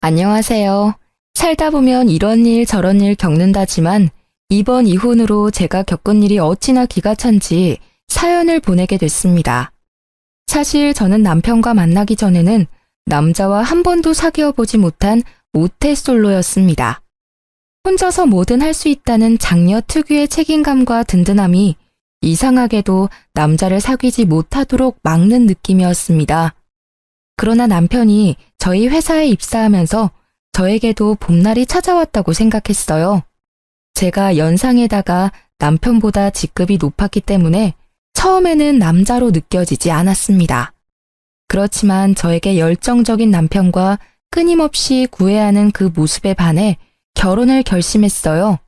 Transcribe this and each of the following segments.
안녕하세요. 살다 보면 이런 일 저런 일 겪는다지만 이번 이혼으로 제가 겪은 일이 어찌나 기가 찬지 사연을 보내게 됐습니다. 사실 저는 남편과 만나기 전에는 남자와 한 번도 사귀어 보지 못한 모태솔로였습니다. 혼자서 뭐든 할 수 있다는 장녀 특유의 책임감과 든든함이 이상하게도 남자를 사귀지 못하도록 막는 느낌이었습니다. 그러나 남편이 저희 회사에 입사하면서 저에게도 봄날이 찾아왔다고 생각했어요. 제가 연상에다가 남편보다 직급이 높았기 때문에 처음에는 남자로 느껴지지 않았습니다. 그렇지만 저에게 열정적인 남편과 끊임없이 구애하는 그 모습에 반해 결혼을 결심했어요.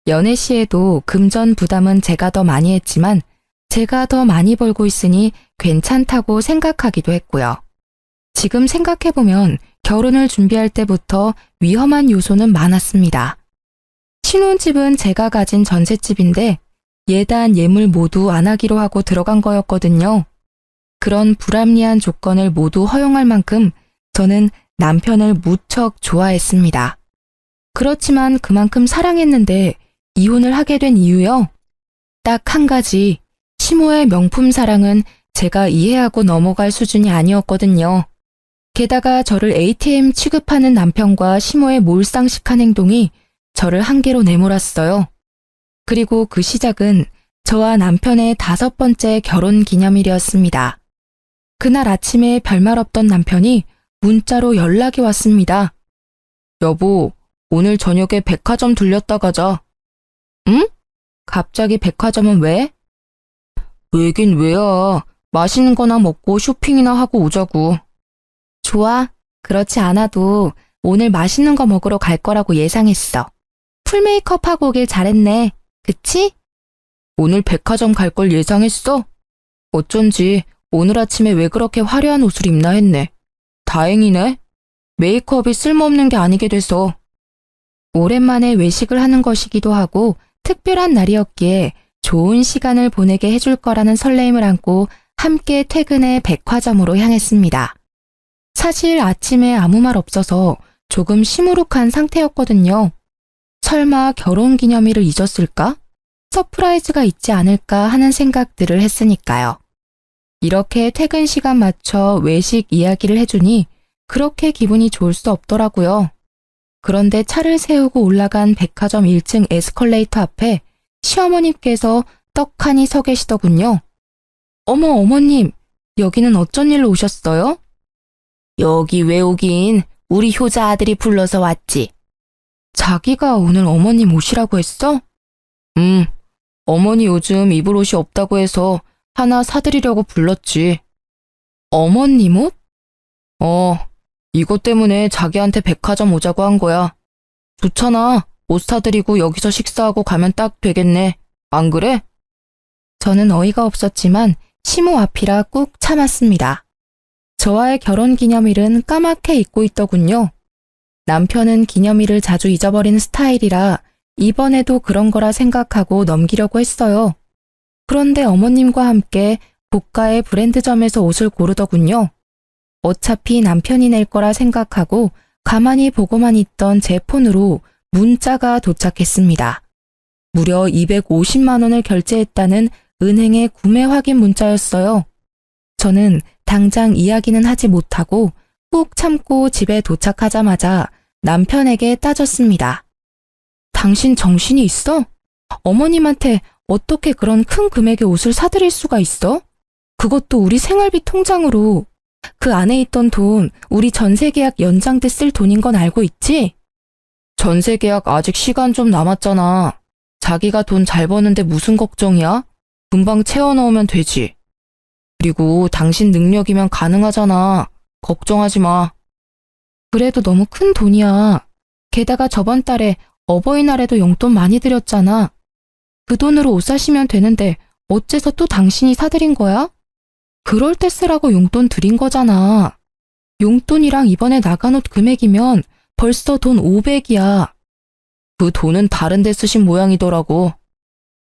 연애 시에도 금전 부담은 제가 더 많이 했지만 제가 더 많이 벌고 있으니 괜찮다고 생각하기도 했고요. 지금 생각해보면 결혼을 준비할 때부터 위험한 요소는 많았습니다. 신혼집은 제가 가진 전셋집인데 예단 예물 모두 안 하기로 하고 들어간 거였거든요. 그런 불합리한 조건을 모두 허용할 만큼 저는 남편을 무척 좋아했습니다. 그렇지만 그만큼 사랑했는데 이혼을 하게 된 이유요? 딱 한 가지, 시모의 명품 사랑은 제가 이해하고 넘어갈 수준이 아니었거든요. 게다가 저를 ATM 취급하는 남편과 시모의 몰상식한 행동이 저를 한계로 내몰았어요. 그리고 그 시작은 저와 남편의 5번째 결혼 기념일이었습니다. 그날 아침에 별말 없던 남편이 문자로 연락이 왔습니다. 여보, 오늘 저녁에 백화점 들렸다 가자. 응? 갑자기 백화점은 왜? 왜긴 왜야. 맛있는 거나 먹고 쇼핑이나 하고 오자고. 좋아. 그렇지 않아도 오늘 맛있는 거 먹으러 갈 거라고 예상했어. 풀 메이크업 하고 오길 잘했네. 그치? 오늘 백화점 갈 걸 예상했어? 어쩐지 오늘 아침에 왜 그렇게 화려한 옷을 입나 했네. 다행이네. 메이크업이 쓸모없는 게 아니게 돼서. 오랜만에 외식을 하는 것이기도 하고 특별한 날이었기에 좋은 시간을 보내게 해줄 거라는 설레임을 안고 함께 퇴근해 백화점으로 향했습니다. 사실 아침에 아무 말 없어서 조금 시무룩한 상태였거든요. 설마 결혼기념일을 잊었을까? 서프라이즈가 있지 않을까 하는 생각들을 했으니까요. 이렇게 퇴근 시간 맞춰 외식 이야기를 해주니 그렇게 기분이 좋을 수 없더라고요. 그런데 차를 세우고 올라간 백화점 1층 에스컬레이터 앞에 시어머님께서 떡하니 서 계시더군요. 어머, 어머님, 여기는 어쩐 일로 오셨어요? 여기 왜 오긴, 우리 효자 아들이 불러서 왔지. 자기가 오늘 어머님 오시라고 했어? 어머니 요즘 입을 옷이 없다고 해서 하나 사드리려고 불렀지. 어머님 옷? 이것 때문에 자기한테 백화점 오자고 한 거야. 좋잖아. 옷 사드리고 여기서 식사하고 가면 딱 되겠네. 안 그래? 저는 어이가 없었지만 시모 앞이라 꾹 참았습니다. 저와의 결혼 기념일은 까맣게 잊고 있더군요. 남편은 기념일을 자주 잊어버리는 스타일이라 이번에도 그런 거라 생각하고 넘기려고 했어요. 그런데 어머님과 함께 고가의 브랜드점에서 옷을 고르더군요. 어차피 남편이 낼 거라 생각하고 가만히 보고만 있던 제 폰으로 문자가 도착했습니다. 무려 250만 원을 결제했다는 은행의 구매 확인 문자였어요. 저는 당장 이야기는 하지 못하고 꾹 참고 집에 도착하자마자 남편에게 따졌습니다. 당신 정신이 있어? 어머님한테 어떻게 그런 큰 금액의 옷을 사드릴 수가 있어? 그것도 우리 생활비 통장으로. 그 안에 있던 돈 우리 전세계약 연장 때 쓸 돈인 건 알고 있지? 전세계약 아직 시간 좀 남았잖아. 자기가 돈 잘 버는데 무슨 걱정이야? 금방 채워넣으면 되지. 그리고 당신 능력이면 가능하잖아. 걱정하지 마. 그래도 너무 큰 돈이야. 게다가 저번 달에 어버이날에도 용돈 많이 드렸잖아. 그 돈으로 옷 사시면 되는데 어째서 또 당신이 사드린 거야? 그럴 때 쓰라고 용돈 드린 거잖아. 용돈이랑 이번에 나간 옷 금액이면 벌써 돈 500이야. 그 돈은 다른 데 쓰신 모양이더라고.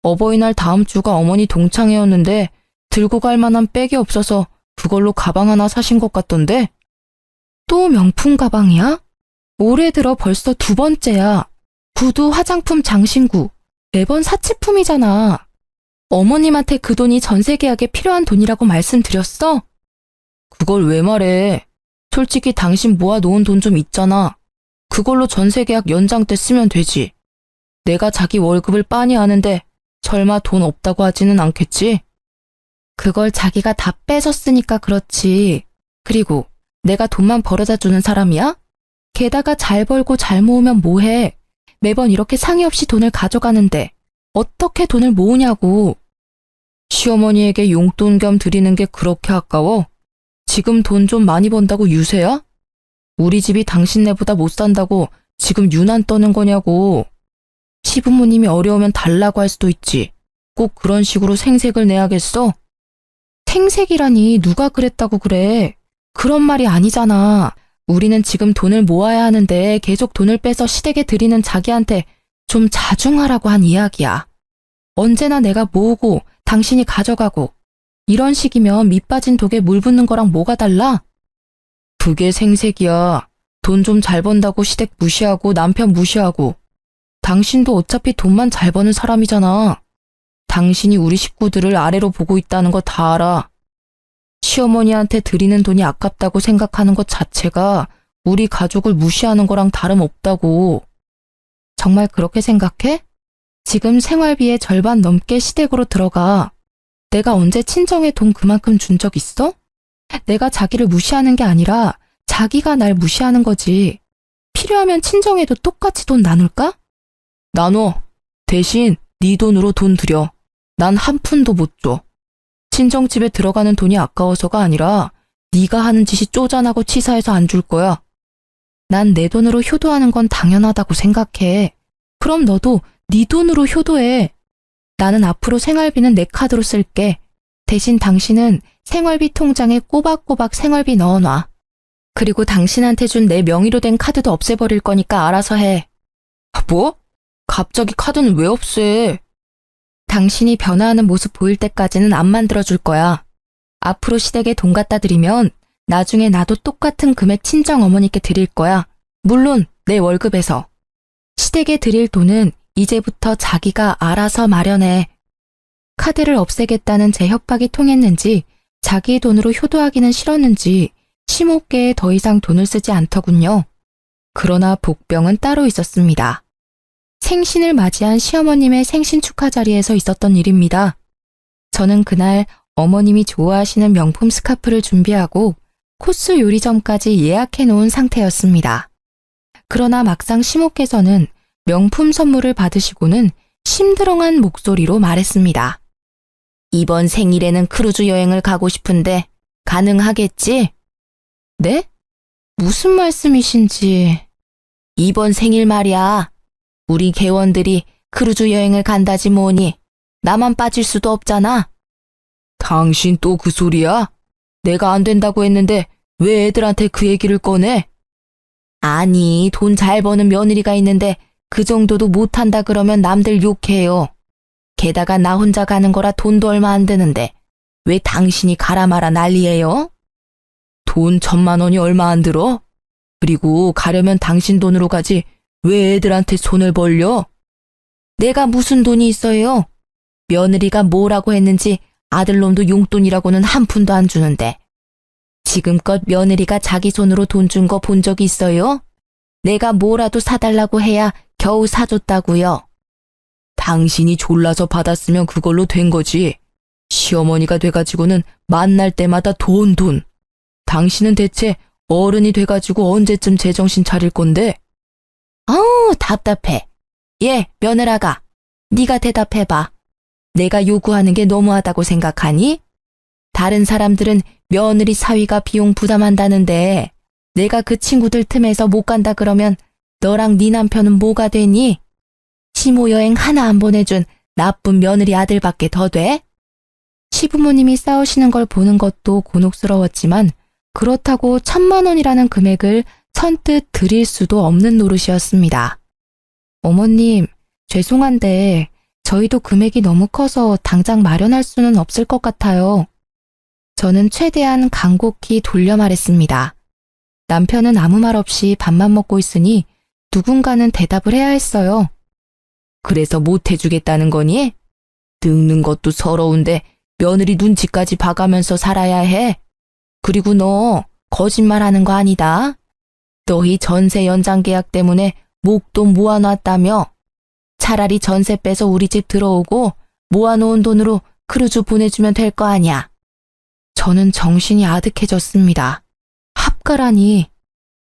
어버이날 다음 주가 어머니 동창회였는데 들고 갈 만한 백이 없어서 그걸로 가방 하나 사신 것 같던데? 또 명품 가방이야? 올해 들어 벌써 2번째야. 구두, 화장품, 장신구. 매번 사치품이잖아. 어머님한테 그 돈이 전세 계약에 필요한 돈이라고 말씀드렸어? 그걸 왜 말해? 솔직히 당신 모아놓은 돈 좀 있잖아. 그걸로 전세 계약 연장 때 쓰면 되지. 내가 자기 월급을 빤히 아는데 설마 돈 없다고 하지는 않겠지? 그걸 자기가 다 뺏었으니까 그렇지. 그리고 내가 돈만 벌어다 주는 사람이야? 게다가 잘 벌고 잘 모으면 뭐해? 매번 이렇게 상의 없이 돈을 가져가는데 어떻게 돈을 모으냐고. 시어머니에게 용돈 겸 드리는 게 그렇게 아까워? 지금 돈 좀 많이 번다고 유세야? 우리 집이 당신네보다 못 산다고 지금 유난 떠는 거냐고. 시부모님이 어려우면 달라고 할 수도 있지. 꼭 그런 식으로 생색을 내야겠어? 생색이라니 누가 그랬다고 그래. 그런 말이 아니잖아. 우리는 지금 돈을 모아야 하는데 계속 돈을 빼서 시댁에 드리는 자기한테 좀 자중하라고 한 이야기야. 언제나 내가 모으고 당신이 가져가고 이런 식이면 밑 빠진 독에 물 붓는 거랑 뭐가 달라? 그게 생색이야. 돈 좀 잘 번다고 시댁 무시하고 남편 무시하고. 당신도 어차피 돈만 잘 버는 사람이잖아. 당신이 우리 식구들을 아래로 보고 있다는 거 다 알아. 시어머니한테 드리는 돈이 아깝다고 생각하는 것 자체가 우리 가족을 무시하는 거랑 다름없다고. 정말 그렇게 생각해? 지금 생활비의 절반 넘게 시댁으로 들어가. 내가 언제 친정에 돈 그만큼 준 적 있어? 내가 자기를 무시하는 게 아니라 자기가 날 무시하는 거지. 필요하면 친정에도 똑같이 돈 나눌까? 나눠. 대신 네 돈으로 돈 들여. 난 한 푼도 못 줘. 친정집에 들어가는 돈이 아까워서가 아니라 네가 하는 짓이 쪼잔하고 치사해서 안 줄 거야. 난 내 돈으로 효도하는 건 당연하다고 생각해. 그럼 너도 네 돈으로 효도해. 나는 앞으로 생활비는 내 카드로 쓸게. 대신 당신은 생활비 통장에 꼬박꼬박 생활비 넣어놔. 그리고 당신한테 준 내 명의로 된 카드도 없애버릴 거니까 알아서 해. 뭐? 갑자기 카드는 왜 없애? 당신이 변화하는 모습 보일 때까지는 안 만들어줄 거야. 앞으로 시댁에 돈 갖다 드리면 나중에 나도 똑같은 금액 친정 어머니께 드릴 거야. 물론 내 월급에서. 시댁에 드릴 돈은 이제부터 자기가 알아서 마련해. 카드를 없애겠다는 제 협박이 통했는지 자기 돈으로 효도하기는 싫었는지 심호흡계에 더 이상 돈을 쓰지 않더군요. 그러나 복병은 따로 있었습니다. 생신을 맞이한 시어머님의 생신 축하 자리에서 있었던 일입니다. 저는 그날 어머님이 좋아하시는 명품 스카프를 준비하고 코스 요리점까지 예약해 놓은 상태였습니다. 그러나 막상 시모께서는 명품 선물을 받으시고는 심드렁한 목소리로 말했습니다. 이번 생일에는 크루즈 여행을 가고 싶은데 가능하겠지? 네? 무슨 말씀이신지. 이번 생일 말이야. 우리 개원들이 크루즈 여행을 간다지 뭐니. 나만 빠질 수도 없잖아. 당신 또 그 소리야? 내가 안 된다고 했는데 왜 애들한테 그 얘기를 꺼내? 아니, 돈 잘 버는 며느리가 있는데 그 정도도 못한다 그러면 남들 욕해요. 게다가 나 혼자 가는 거라 돈도 얼마 안 드는데 왜 당신이 가라 마라 난리예요? 돈 1,000만 원이 얼마 안 들어? 그리고 가려면 당신 돈으로 가지 왜 애들한테 손을 벌려? 내가 무슨 돈이 있어요? 며느리가 뭐라고 했는지 아들놈도 용돈이라고는 한 푼도 안 주는데. 지금껏 며느리가 자기 손으로 돈 준 거 본 적 있어요? 내가 뭐라도 사달라고 해야 겨우 사줬다고요. 당신이 졸라서 받았으면 그걸로 된 거지. 시어머니가 돼가지고는 만날 때마다 돈. 당신은 대체 어른이 돼가지고 언제쯤 제정신 차릴 건데? 아우, 답답해. 예, 며느라가. 네가 대답해봐. 내가 요구하는 게 너무하다고 생각하니? 다른 사람들은 며느리 사위가 비용 부담한다는데 내가 그 친구들 틈에서 못 간다 그러면 너랑 네 남편은 뭐가 되니? 시모 여행 하나 안 보내준 나쁜 며느리 아들밖에 더 돼? 시부모님이 싸우시는 걸 보는 것도 곤혹스러웠지만 그렇다고 1,000만 원이라는 금액을 선뜻 드릴 수도 없는 노릇이었습니다. 어머님, 죄송한데 저희도 금액이 너무 커서 당장 마련할 수는 없을 것 같아요. 저는 최대한 간곡히 돌려 말했습니다. 남편은 아무 말 없이 밥만 먹고 있으니 누군가는 대답을 해야 했어요. 그래서 못 해주겠다는 거니? 늙는 것도 서러운데 며느리 눈치까지 봐가면서 살아야 해. 그리고 너 거짓말하는 거 아니다. 너희 전세 연장 계약 때문에 목돈 모아놨다며. 차라리 전세 빼서 우리 집 들어오고 모아놓은 돈으로 크루즈 보내주면 될 거 아냐. 저는 정신이 아득해졌습니다. 합가라니.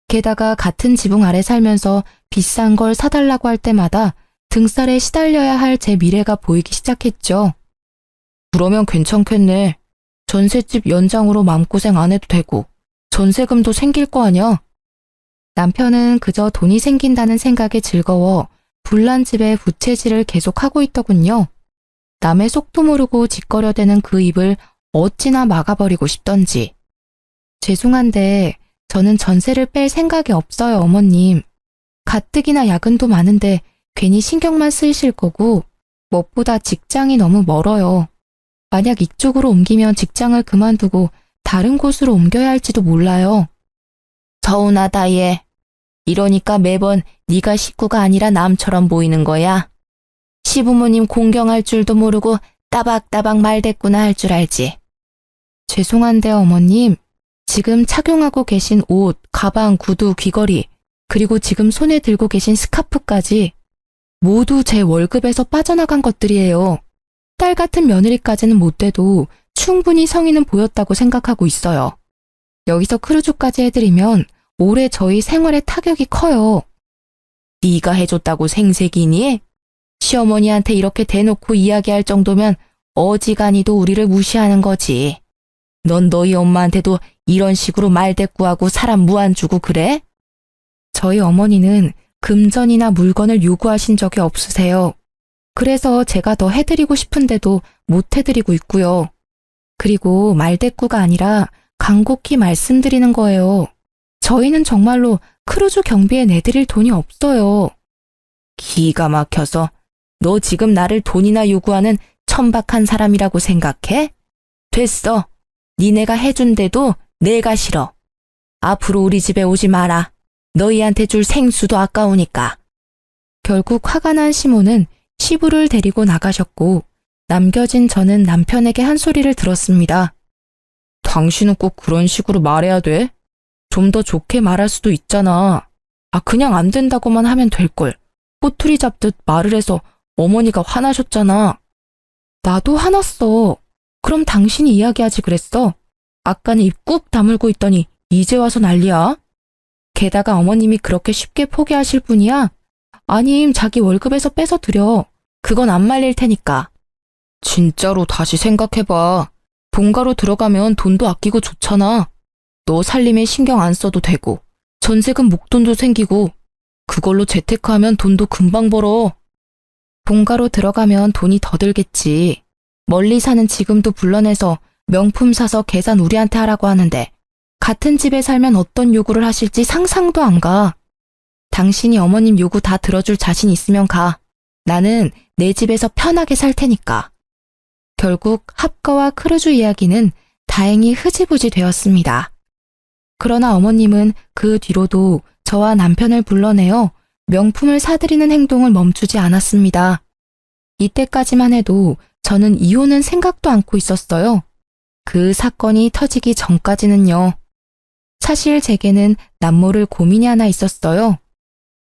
게다가 같은 지붕 아래 살면서 비싼 걸 사달라고 할 때마다 등살에 시달려야 할 제 미래가 보이기 시작했죠. 그러면 괜찮겠네. 전셋집 연장으로 마음고생 안 해도 되고 전세금도 생길 거 아냐. 남편은 그저 돈이 생긴다는 생각에 즐거워 불난 집에 부채질을 계속하고 있더군요. 남의 속도 모르고 짓거려대는 그 입을 어찌나 막아버리고 싶던지. 죄송한데 저는 전세를 뺄 생각이 없어요, 어머님. 가뜩이나 야근도 많은데 괜히 신경만 쓰이실 거고 무엇보다 직장이 너무 멀어요. 만약 이쪽으로 옮기면 직장을 그만두고 다른 곳으로 옮겨야 할지도 몰라요. 서운하다 얘. 이러니까 매번 네가 식구가 아니라 남처럼 보이는 거야. 시부모님 공경할 줄도 모르고 따박따박 말대꾸나 할 줄 알지. 죄송한데 어머님, 지금 착용하고 계신 옷, 가방, 구두, 귀걸이, 그리고 지금 손에 들고 계신 스카프까지 모두 제 월급에서 빠져나간 것들이에요. 딸 같은 며느리까지는 못 돼도 충분히 성의는 보였다고 생각하고 있어요. 여기서 크루즈까지 해드리면 올해 저희 생활에 타격이 커요. 네가 해줬다고 생색이니? 시어머니한테 이렇게 대놓고 이야기할 정도면 어지간히도 우리를 무시하는 거지. 넌 너희 엄마한테도 이런 식으로 말대꾸하고 사람 무안 주고 그래? 저희 어머니는 금전이나 물건을 요구하신 적이 없으세요. 그래서 제가 더 해드리고 싶은데도 못 해드리고 있고요. 그리고 말대꾸가 아니라 간곡히 말씀드리는 거예요. 저희는 정말로 크루즈 경비에 내드릴 돈이 없어요. 기가 막혀서 너 지금 나를 돈이나 요구하는 천박한 사람이라고 생각해? 됐어. 니네가 해준대도 내가 싫어. 앞으로 우리 집에 오지 마라. 너희한테 줄 생수도 아까우니까. 결국 화가 난 시모는 시부를 데리고 나가셨고 남겨진 저는 남편에게 한 소리를 들었습니다. 당신은 꼭 그런 식으로 말해야 돼? 좀 더 좋게 말할 수도 있잖아. 그냥 안 된다고만 하면 될걸. 꼬투리 잡듯 말을 해서 어머니가 화나셨잖아. 나도 화났어. 그럼 당신이 이야기하지 그랬어. 아까는 입 꾹 다물고 있더니 이제 와서 난리야. 게다가 어머님이 그렇게 쉽게 포기하실 분이야? 아님 자기 월급에서 빼서 드려. 그건 안 말릴 테니까. 진짜로 다시 생각해봐. 본가로 들어가면 돈도 아끼고 좋잖아. 너 살림에 신경 안 써도 되고 전세금 목돈도 생기고 그걸로 재테크하면 돈도 금방 벌어. 본가로 들어가면 돈이 더 들겠지. 멀리 사는 지금도 불러내서 명품 사서 계산 우리한테 하라고 하는데 같은 집에 살면 어떤 요구를 하실지 상상도 안 가. 당신이 어머님 요구 다 들어줄 자신 있으면 가. 나는 내 집에서 편하게 살 테니까. 결국 합가와 크루즈 이야기는 다행히 흐지부지 되었습니다. 그러나 어머님은 그 뒤로도 저와 남편을 불러내어 명품을 사드리는 행동을 멈추지 않았습니다. 이때까지만 해도 저는 이혼은 생각도 않고 있었어요. 그 사건이 터지기 전까지는요. 사실 제게는 남모를 고민이 하나 있었어요.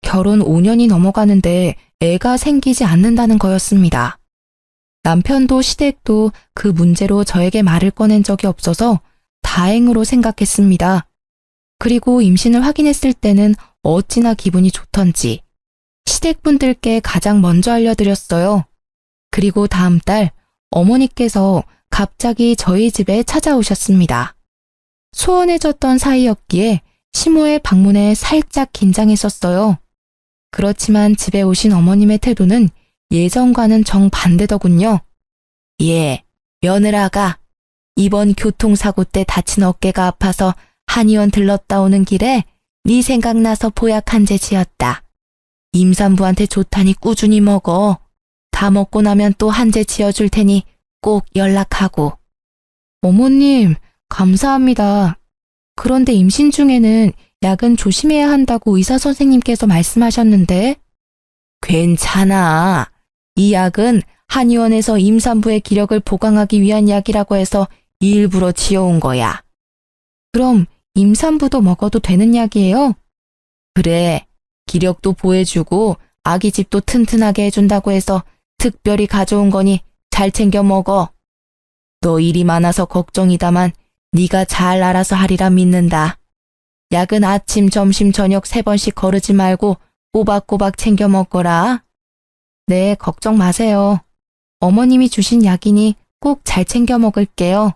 결혼 5년이 넘어가는데 애가 생기지 않는다는 거였습니다. 남편도 시댁도 그 문제로 저에게 말을 꺼낸 적이 없어서 다행으로 생각했습니다. 그리고 임신을 확인했을 때는 어찌나 기분이 좋던지 시댁분들께 가장 먼저 알려드렸어요. 그리고 다음 달 어머니께서 갑자기 저희 집에 찾아오셨습니다. 소원해졌던 사이였기에 시모의 방문에 살짝 긴장했었어요. 그렇지만 집에 오신 어머님의 태도는 예전과는 정반대더군요. 예, 며느라가 이번 교통사고 때 다친 어깨가 아파서 한의원 들렀다 오는 길에 네 생각나서 보약 한 재 지었다. 임산부한테 좋다니 꾸준히 먹어. 다 먹고 나면 또 한 재 지어줄 테니 꼭 연락하고. 어머님, 감사합니다. 그런데 임신 중에는 약은 조심해야 한다고 의사 선생님께서 말씀하셨는데. 괜찮아. 이 약은 한의원에서 임산부의 기력을 보강하기 위한 약이라고 해서 일부러 지어온 거야. 그럼 임산부도 먹어도 되는 약이에요? 그래. 기력도 보해주고 아기집도 튼튼하게 해준다고 해서 특별히 가져온 거니 잘 챙겨 먹어. 너 일이 많아서 걱정이다만 네가 잘 알아서 하리라 믿는다. 약은 아침, 점심, 저녁 3번씩 거르지 말고 꼬박꼬박 챙겨 먹거라. 네, 걱정 마세요. 어머님이 주신 약이니 꼭 잘 챙겨 먹을게요.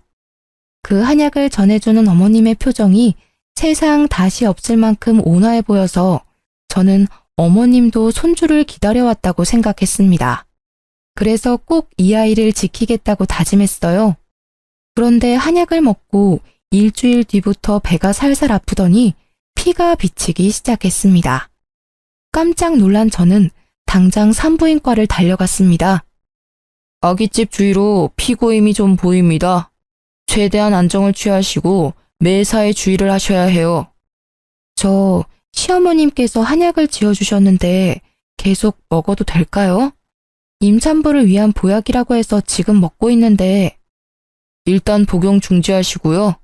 그 한약을 전해주는 어머님의 표정이 세상 다시 없을 만큼 온화해 보여서 저는 어머님도 손주를 기다려왔다고 생각했습니다. 그래서 꼭 이 아이를 지키겠다고 다짐했어요. 그런데 한약을 먹고 일주일 뒤부터 배가 살살 아프더니 피가 비치기 시작했습니다. 깜짝 놀란 저는 당장 산부인과를 달려갔습니다. 아기집 주위로 피고임이 좀 보입니다. 최대한 안정을 취하시고 매사에 주의를 하셔야 해요. 저 시어머님께서 한약을 지어주셨는데 계속 먹어도 될까요? 임산부를 위한 보약이라고 해서 지금 먹고 있는데. 일단 복용 중지하시고요.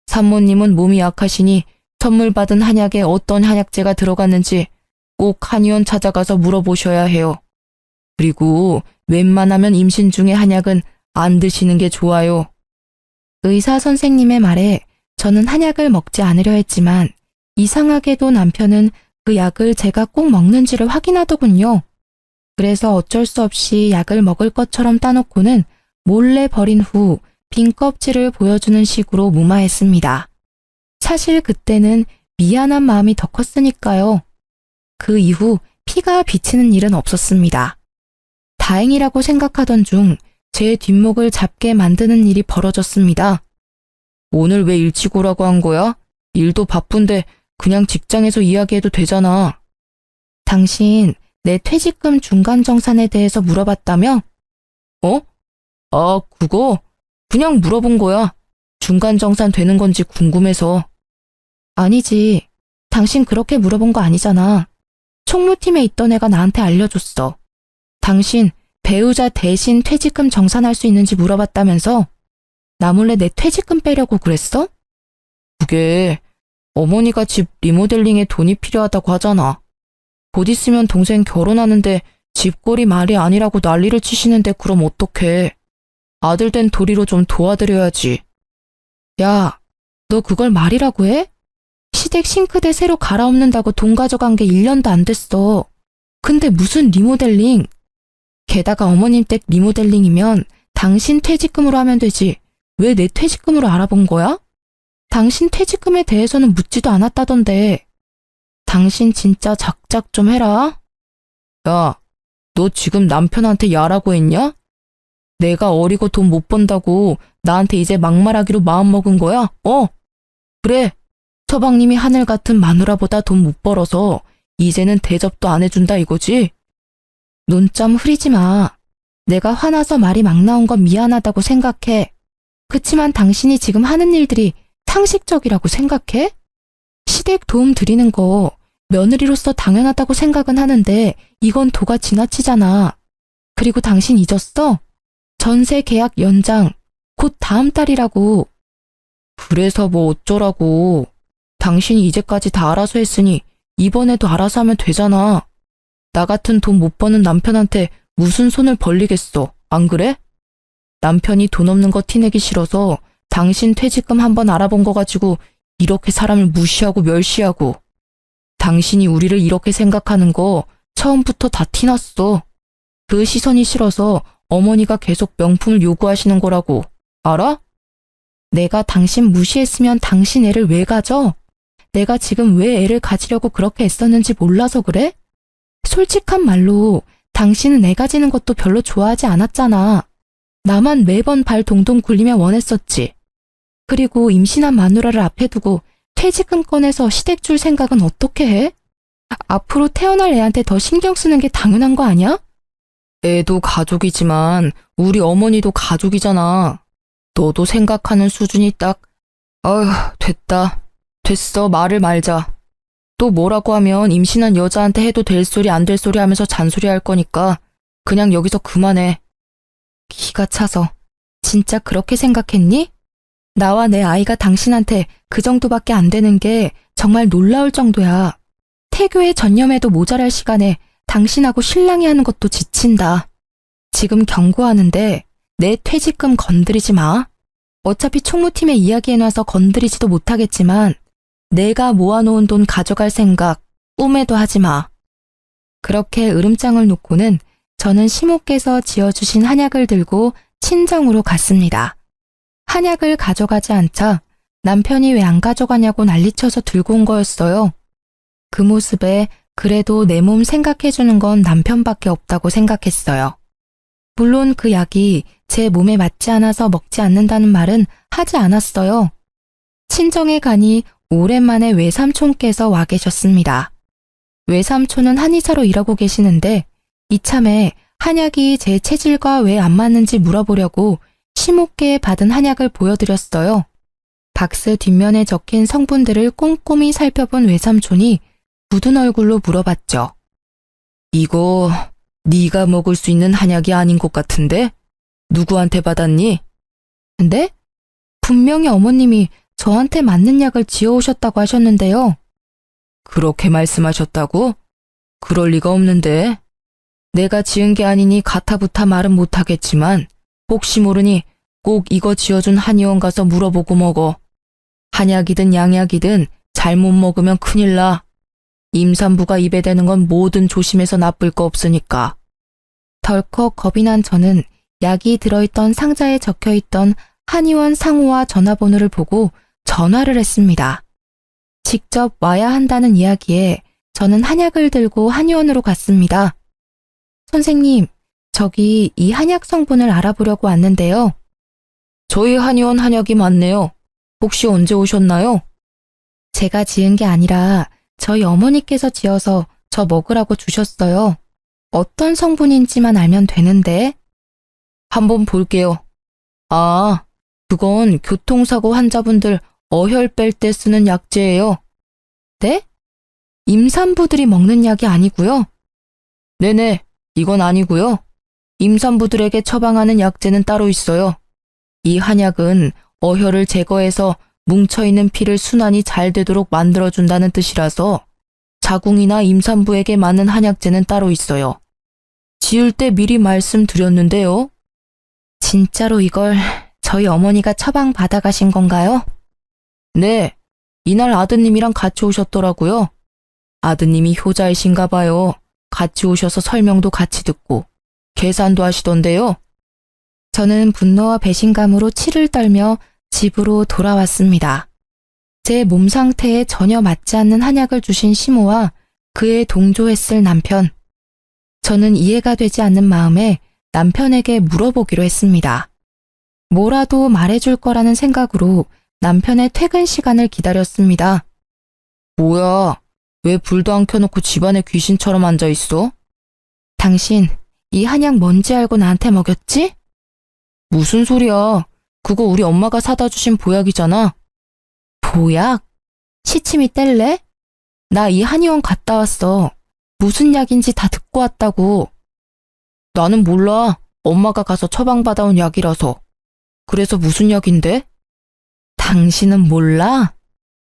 산모님은 몸이 약하시니 선물 받은 한약에 어떤 한약재가 들어갔는지 꼭 한의원 찾아가서 물어보셔야 해요. 그리고 웬만하면 임신 중에 한약은 안 드시는 게 좋아요. 의사 선생님의 말에 저는 한약을 먹지 않으려 했지만 이상하게도 남편은 그 약을 제가 꼭 먹는지를 확인하더군요. 그래서 어쩔 수 없이 약을 먹을 것처럼 따놓고는 몰래 버린 후 빈 껍질을 보여주는 식으로 무마했습니다. 사실 그때는 미안한 마음이 더 컸으니까요. 그 이후 피가 비치는 일은 없었습니다. 다행이라고 생각하던 중 제 뒷목을 잡게 만드는 일이 벌어졌습니다. 오늘 왜 일찍 오라고 한 거야? 일도 바쁜데 그냥 직장에서 이야기해도 되잖아. 당신 내 퇴직금 중간정산에 대해서 물어봤다며? 어? 아, 그거? 그냥 물어본 거야. 중간정산 되는 건지 궁금해서. 아니지. 당신 그렇게 물어본 거 아니잖아. 총무팀에 있던 애가 나한테 알려줬어. 당신 배우자 대신 퇴직금 정산할 수 있는지 물어봤다면서? 나 몰래 내 퇴직금 빼려고 그랬어? 그게 어머니가 집 리모델링에 돈이 필요하다고 하잖아. 곧 있으면 동생 결혼하는데 집꼴이 말이 아니라고 난리를 치시는데 그럼 어떡해. 아들 된 도리로 좀 도와드려야지. 야, 너 그걸 말이라고 해? 시댁 싱크대 새로 갈아엎는다고 돈 가져간 게 1년도 안 됐어. 근데 무슨 리모델링? 게다가 어머님 댁 리모델링이면 당신 퇴직금으로 하면 되지. 왜 내 퇴직금으로 알아본 거야? 당신 퇴직금에 대해서는 묻지도 않았다던데. 당신 진짜 작작 좀 해라. 야, 너 지금 남편한테 야라고 했냐? 내가 어리고 돈 못 번다고 나한테 이제 막말하기로 마음먹은 거야? 그래. 서방님이 하늘 같은 마누라보다 돈 못 벌어서 이제는 대접도 안 해준다 이거지? 논점 흐리지 마. 내가 화나서 말이 막 나온 건 미안하다고 생각해. 그치만 당신이 지금 하는 일들이 상식적이라고 생각해? 시댁 도움 드리는 거 며느리로서 당연하다고 생각은 하는데 이건 도가 지나치잖아. 그리고 당신 잊었어? 전세 계약 연장 곧 다음 달이라고. 그래서 뭐 어쩌라고. 당신이 이제까지 다 알아서 했으니 이번에도 알아서 하면 되잖아. 나 같은 돈 못 버는 남편한테 무슨 손을 벌리겠어. 안 그래? 남편이 돈 없는 거 티내기 싫어서 당신 퇴직금 한번 알아본 거 가지고 이렇게 사람을 무시하고 멸시하고. 당신이 우리를 이렇게 생각하는 거 처음부터 다 티났어. 그 시선이 싫어서 어머니가 계속 명품을 요구하시는 거라고. 알아? 내가 당신 무시했으면 당신 애를 왜 가져? 내가 지금 왜 애를 가지려고 그렇게 애썼는지 몰라서 그래? 솔직한 말로 당신은 애 가지는 것도 별로 좋아하지 않았잖아. 나만 매번 발 동동 굴리며 원했었지. 그리고 임신한 마누라를 앞에 두고 퇴직금 꺼내서 시댁 줄 생각은 어떻게 해? 앞으로 태어날 애한테 더 신경 쓰는 게 당연한 거 아니야? 애도 가족이지만 우리 어머니도 가족이잖아. 너도 생각하는 수준이 딱. 아휴, 됐다. 됐어, 말을 말자. 또 뭐라고 하면 임신한 여자한테 해도 될 소리 안 될 소리 하면서 잔소리 할 거니까 그냥 여기서 그만해. 기가 차서. 진짜 그렇게 생각했니? 나와 내 아이가 당신한테 그 정도밖에 안 되는 게 정말 놀라울 정도야. 태교에 전념해도 모자랄 시간에 당신하고 신랑이 하는 것도 지친다. 지금 경고하는데 내 퇴직금 건드리지 마. 어차피 총무팀에 이야기해놔서 건드리지도 못하겠지만 내가 모아놓은 돈 가져갈 생각 꿈에도 하지 마. 그렇게 으름장을 놓고는 저는 시모께서 지어주신 한약을 들고 친정으로 갔습니다. 한약을 가져가지 않자 남편이 왜 안 가져가냐고 난리쳐서 들고 온 거였어요. 그 모습에 그래도 내 몸 생각해주는 건 남편밖에 없다고 생각했어요. 물론 그 약이 제 몸에 맞지 않아서 먹지 않는다는 말은 하지 않았어요. 친정에 가니 오랜만에 외삼촌께서 와 계셨습니다. 외삼촌은 한의사로 일하고 계시는데 이참에 한약이 제 체질과 왜 안 맞는지 물어보려고 시모께 받은 한약을 보여드렸어요. 박스 뒷면에 적힌 성분들을 꼼꼼히 살펴본 외삼촌이 굳은 얼굴로 물어봤죠. 이거 네가 먹을 수 있는 한약이 아닌 것 같은데? 누구한테 받았니? 근데 분명히 어머님이 저한테 맞는 약을 지어오셨다고 하셨는데요. 그렇게 말씀하셨다고? 그럴 리가 없는데. 내가 지은 게 아니니 가타부타 말은 못하겠지만 혹시 모르니 꼭 이거 지어준 한의원 가서 물어보고 먹어. 한약이든 양약이든 잘못 먹으면 큰일 나. 임산부가 입에 대는 건 뭐든 조심해서 나쁠 거 없으니까. 덜컥 겁이 난 저는 약이 들어있던 상자에 적혀있던 한의원 상호와 전화번호를 보고 전화를 했습니다. 직접 와야 한다는 이야기에 저는 한약을 들고 한의원으로 갔습니다. 선생님, 저기 이 한약 성분을 알아보려고 왔는데요. 저희 한의원 한약이 맞네요. 혹시 언제 오셨나요? 제가 지은 게 아니라 저희 어머니께서 지어서 저 먹으라고 주셨어요. 어떤 성분인지만 알면 되는데. 한번 볼게요. 아, 그건 교통사고 환자분들 어혈 뺄 때 쓰는 약재예요. 네? 임산부들이 먹는 약이 아니고요? 네네, 이건 아니고요. 임산부들에게 처방하는 약재는 따로 있어요. 이 한약은 어혈을 제거해서 뭉쳐있는 피를 순환이 잘 되도록 만들어준다는 뜻이라서 자궁이나 임산부에게 맞는 한약재는 따로 있어요. 지을 때 미리 말씀드렸는데요. 진짜로 이걸 저희 어머니가 처방 받아가신 건가요? 네, 이날 아드님이랑 같이 오셨더라고요. 아드님이 효자이신가 봐요. 같이 오셔서 설명도 같이 듣고 계산도 하시던데요. 저는 분노와 배신감으로 치를 떨며 집으로 돌아왔습니다. 제 몸 상태에 전혀 맞지 않는 한약을 주신 시모와 그에 동조했을 남편. 저는 이해가 되지 않는 마음에 남편에게 물어보기로 했습니다. 뭐라도 말해줄 거라는 생각으로 남편의 퇴근 시간을 기다렸습니다. 뭐야, 왜 불도 안 켜놓고 집안에 귀신처럼 앉아있어? 당신, 이 한약 뭔지 알고 나한테 먹였지? 무슨 소리야. 그거 우리 엄마가 사다 주신 보약이잖아. 보약? 시침이 뗄래? 나 이 한의원 갔다 왔어. 무슨 약인지 다 듣고 왔다고. 나는 몰라. 엄마가 가서 처방받아온 약이라서. 그래서 무슨 약인데? 당신은 몰라?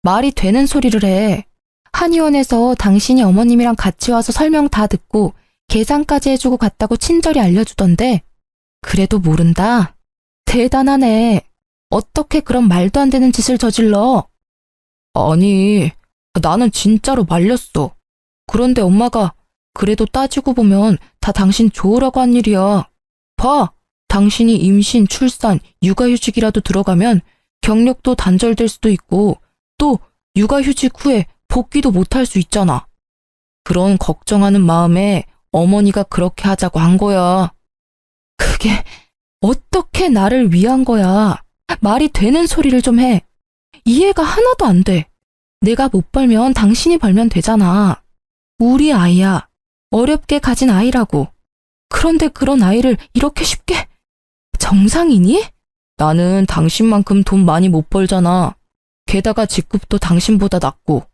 말이 되는 소리를 해. 한의원에서 당신이 어머님이랑 같이 와서 설명 다 듣고 계산까지 해주고 갔다고 친절히 알려주던데. 그래도 모른다? 대단하네. 어떻게 그런 말도 안 되는 짓을 저질러? 아니, 나는 진짜로 말렸어. 그런데 엄마가 그래도 따지고 보면 다 당신 좋으라고 한 일이야. 봐, 당신이 임신, 출산, 육아휴직이라도 들어가면 경력도 단절될 수도 있고 또 육아휴직 후에 복귀도 못할 수 있잖아. 그런 걱정하는 마음에 어머니가 그렇게 하자고 한 거야. 그게 어떻게 나를 위한 거야. 말이 되는 소리를 좀 해. 이해가 하나도 안 돼. 내가 못 벌면 당신이 벌면 되잖아. 우리 아이야. 어렵게 가진 아이라고. 그런데 그런 아이를 이렇게 쉽게... 정상이니? 나는 당신만큼 돈 많이 못 벌잖아. 게다가 직급도 당신보다 낮고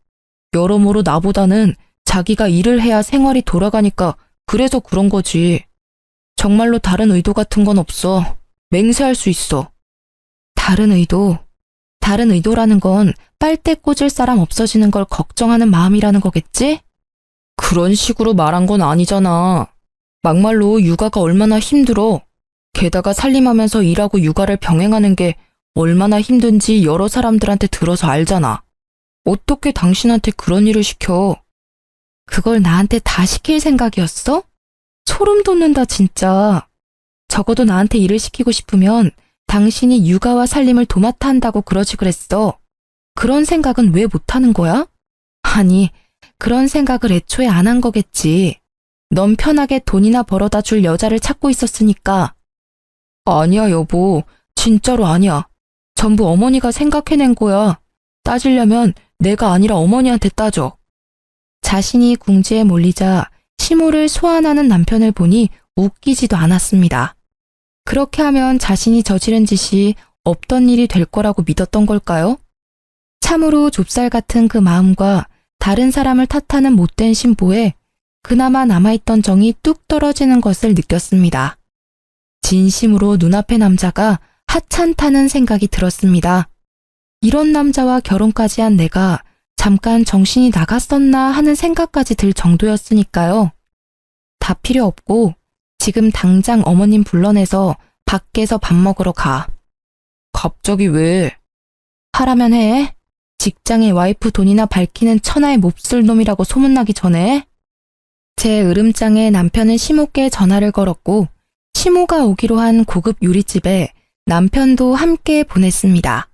여러모로 나보다는 자기가 일을 해야 생활이 돌아가니까 그래서 그런 거지. 정말로 다른 의도 같은 건 없어. 맹세할 수 있어. 다른 의도? 다른 의도라는 건 빨대 꽂을 사람 없어지는 걸 걱정하는 마음이라는 거겠지? 그런 식으로 말한 건 아니잖아. 막말로 육아가 얼마나 힘들어. 게다가 살림하면서 일하고 육아를 병행하는 게 얼마나 힘든지 여러 사람들한테 들어서 알잖아. 어떻게 당신한테 그런 일을 시켜? 그걸 나한테 다 시킬 생각이었어? 소름 돋는다, 진짜. 적어도 나한테 일을 시키고 싶으면 당신이 육아와 살림을 도맡아 한다고 그러지 그랬어. 그런 생각은 왜 못하는 거야? 아니, 그런 생각을 애초에 안 한 거겠지. 넌 편하게 돈이나 벌어다 줄 여자를 찾고 있었으니까. 아니야, 여보. 진짜로 아니야. 전부 어머니가 생각해낸 거야. 따지려면 내가 아니라 어머니한테 따져. 자신이 궁지에 몰리자 시모를 소환하는 남편을 보니 웃기지도 않았습니다. 그렇게 하면 자신이 저지른 짓이 없던 일이 될 거라고 믿었던 걸까요? 참으로 좁쌀 같은 그 마음과 다른 사람을 탓하는 못된 심보에 그나마 남아있던 정이 뚝 떨어지는 것을 느꼈습니다. 진심으로 눈앞의 남자가 하찮다는 생각이 들었습니다. 이런 남자와 결혼까지 한 내가 잠깐 정신이 나갔었나 하는 생각까지 들 정도였으니까요. 다 필요 없고 지금 당장 어머님 불러내서 밖에서 밥 먹으러 가. 갑자기 왜? 하라면 해. 직장에 와이프 돈이나 밝히는 천하의 몹쓸 놈이라고 소문나기 전에. 제 으름장에 남편은 시모께 전화를 걸었고 시모가 오기로 한 고급 요리집에 남편도 함께 보냈습니다.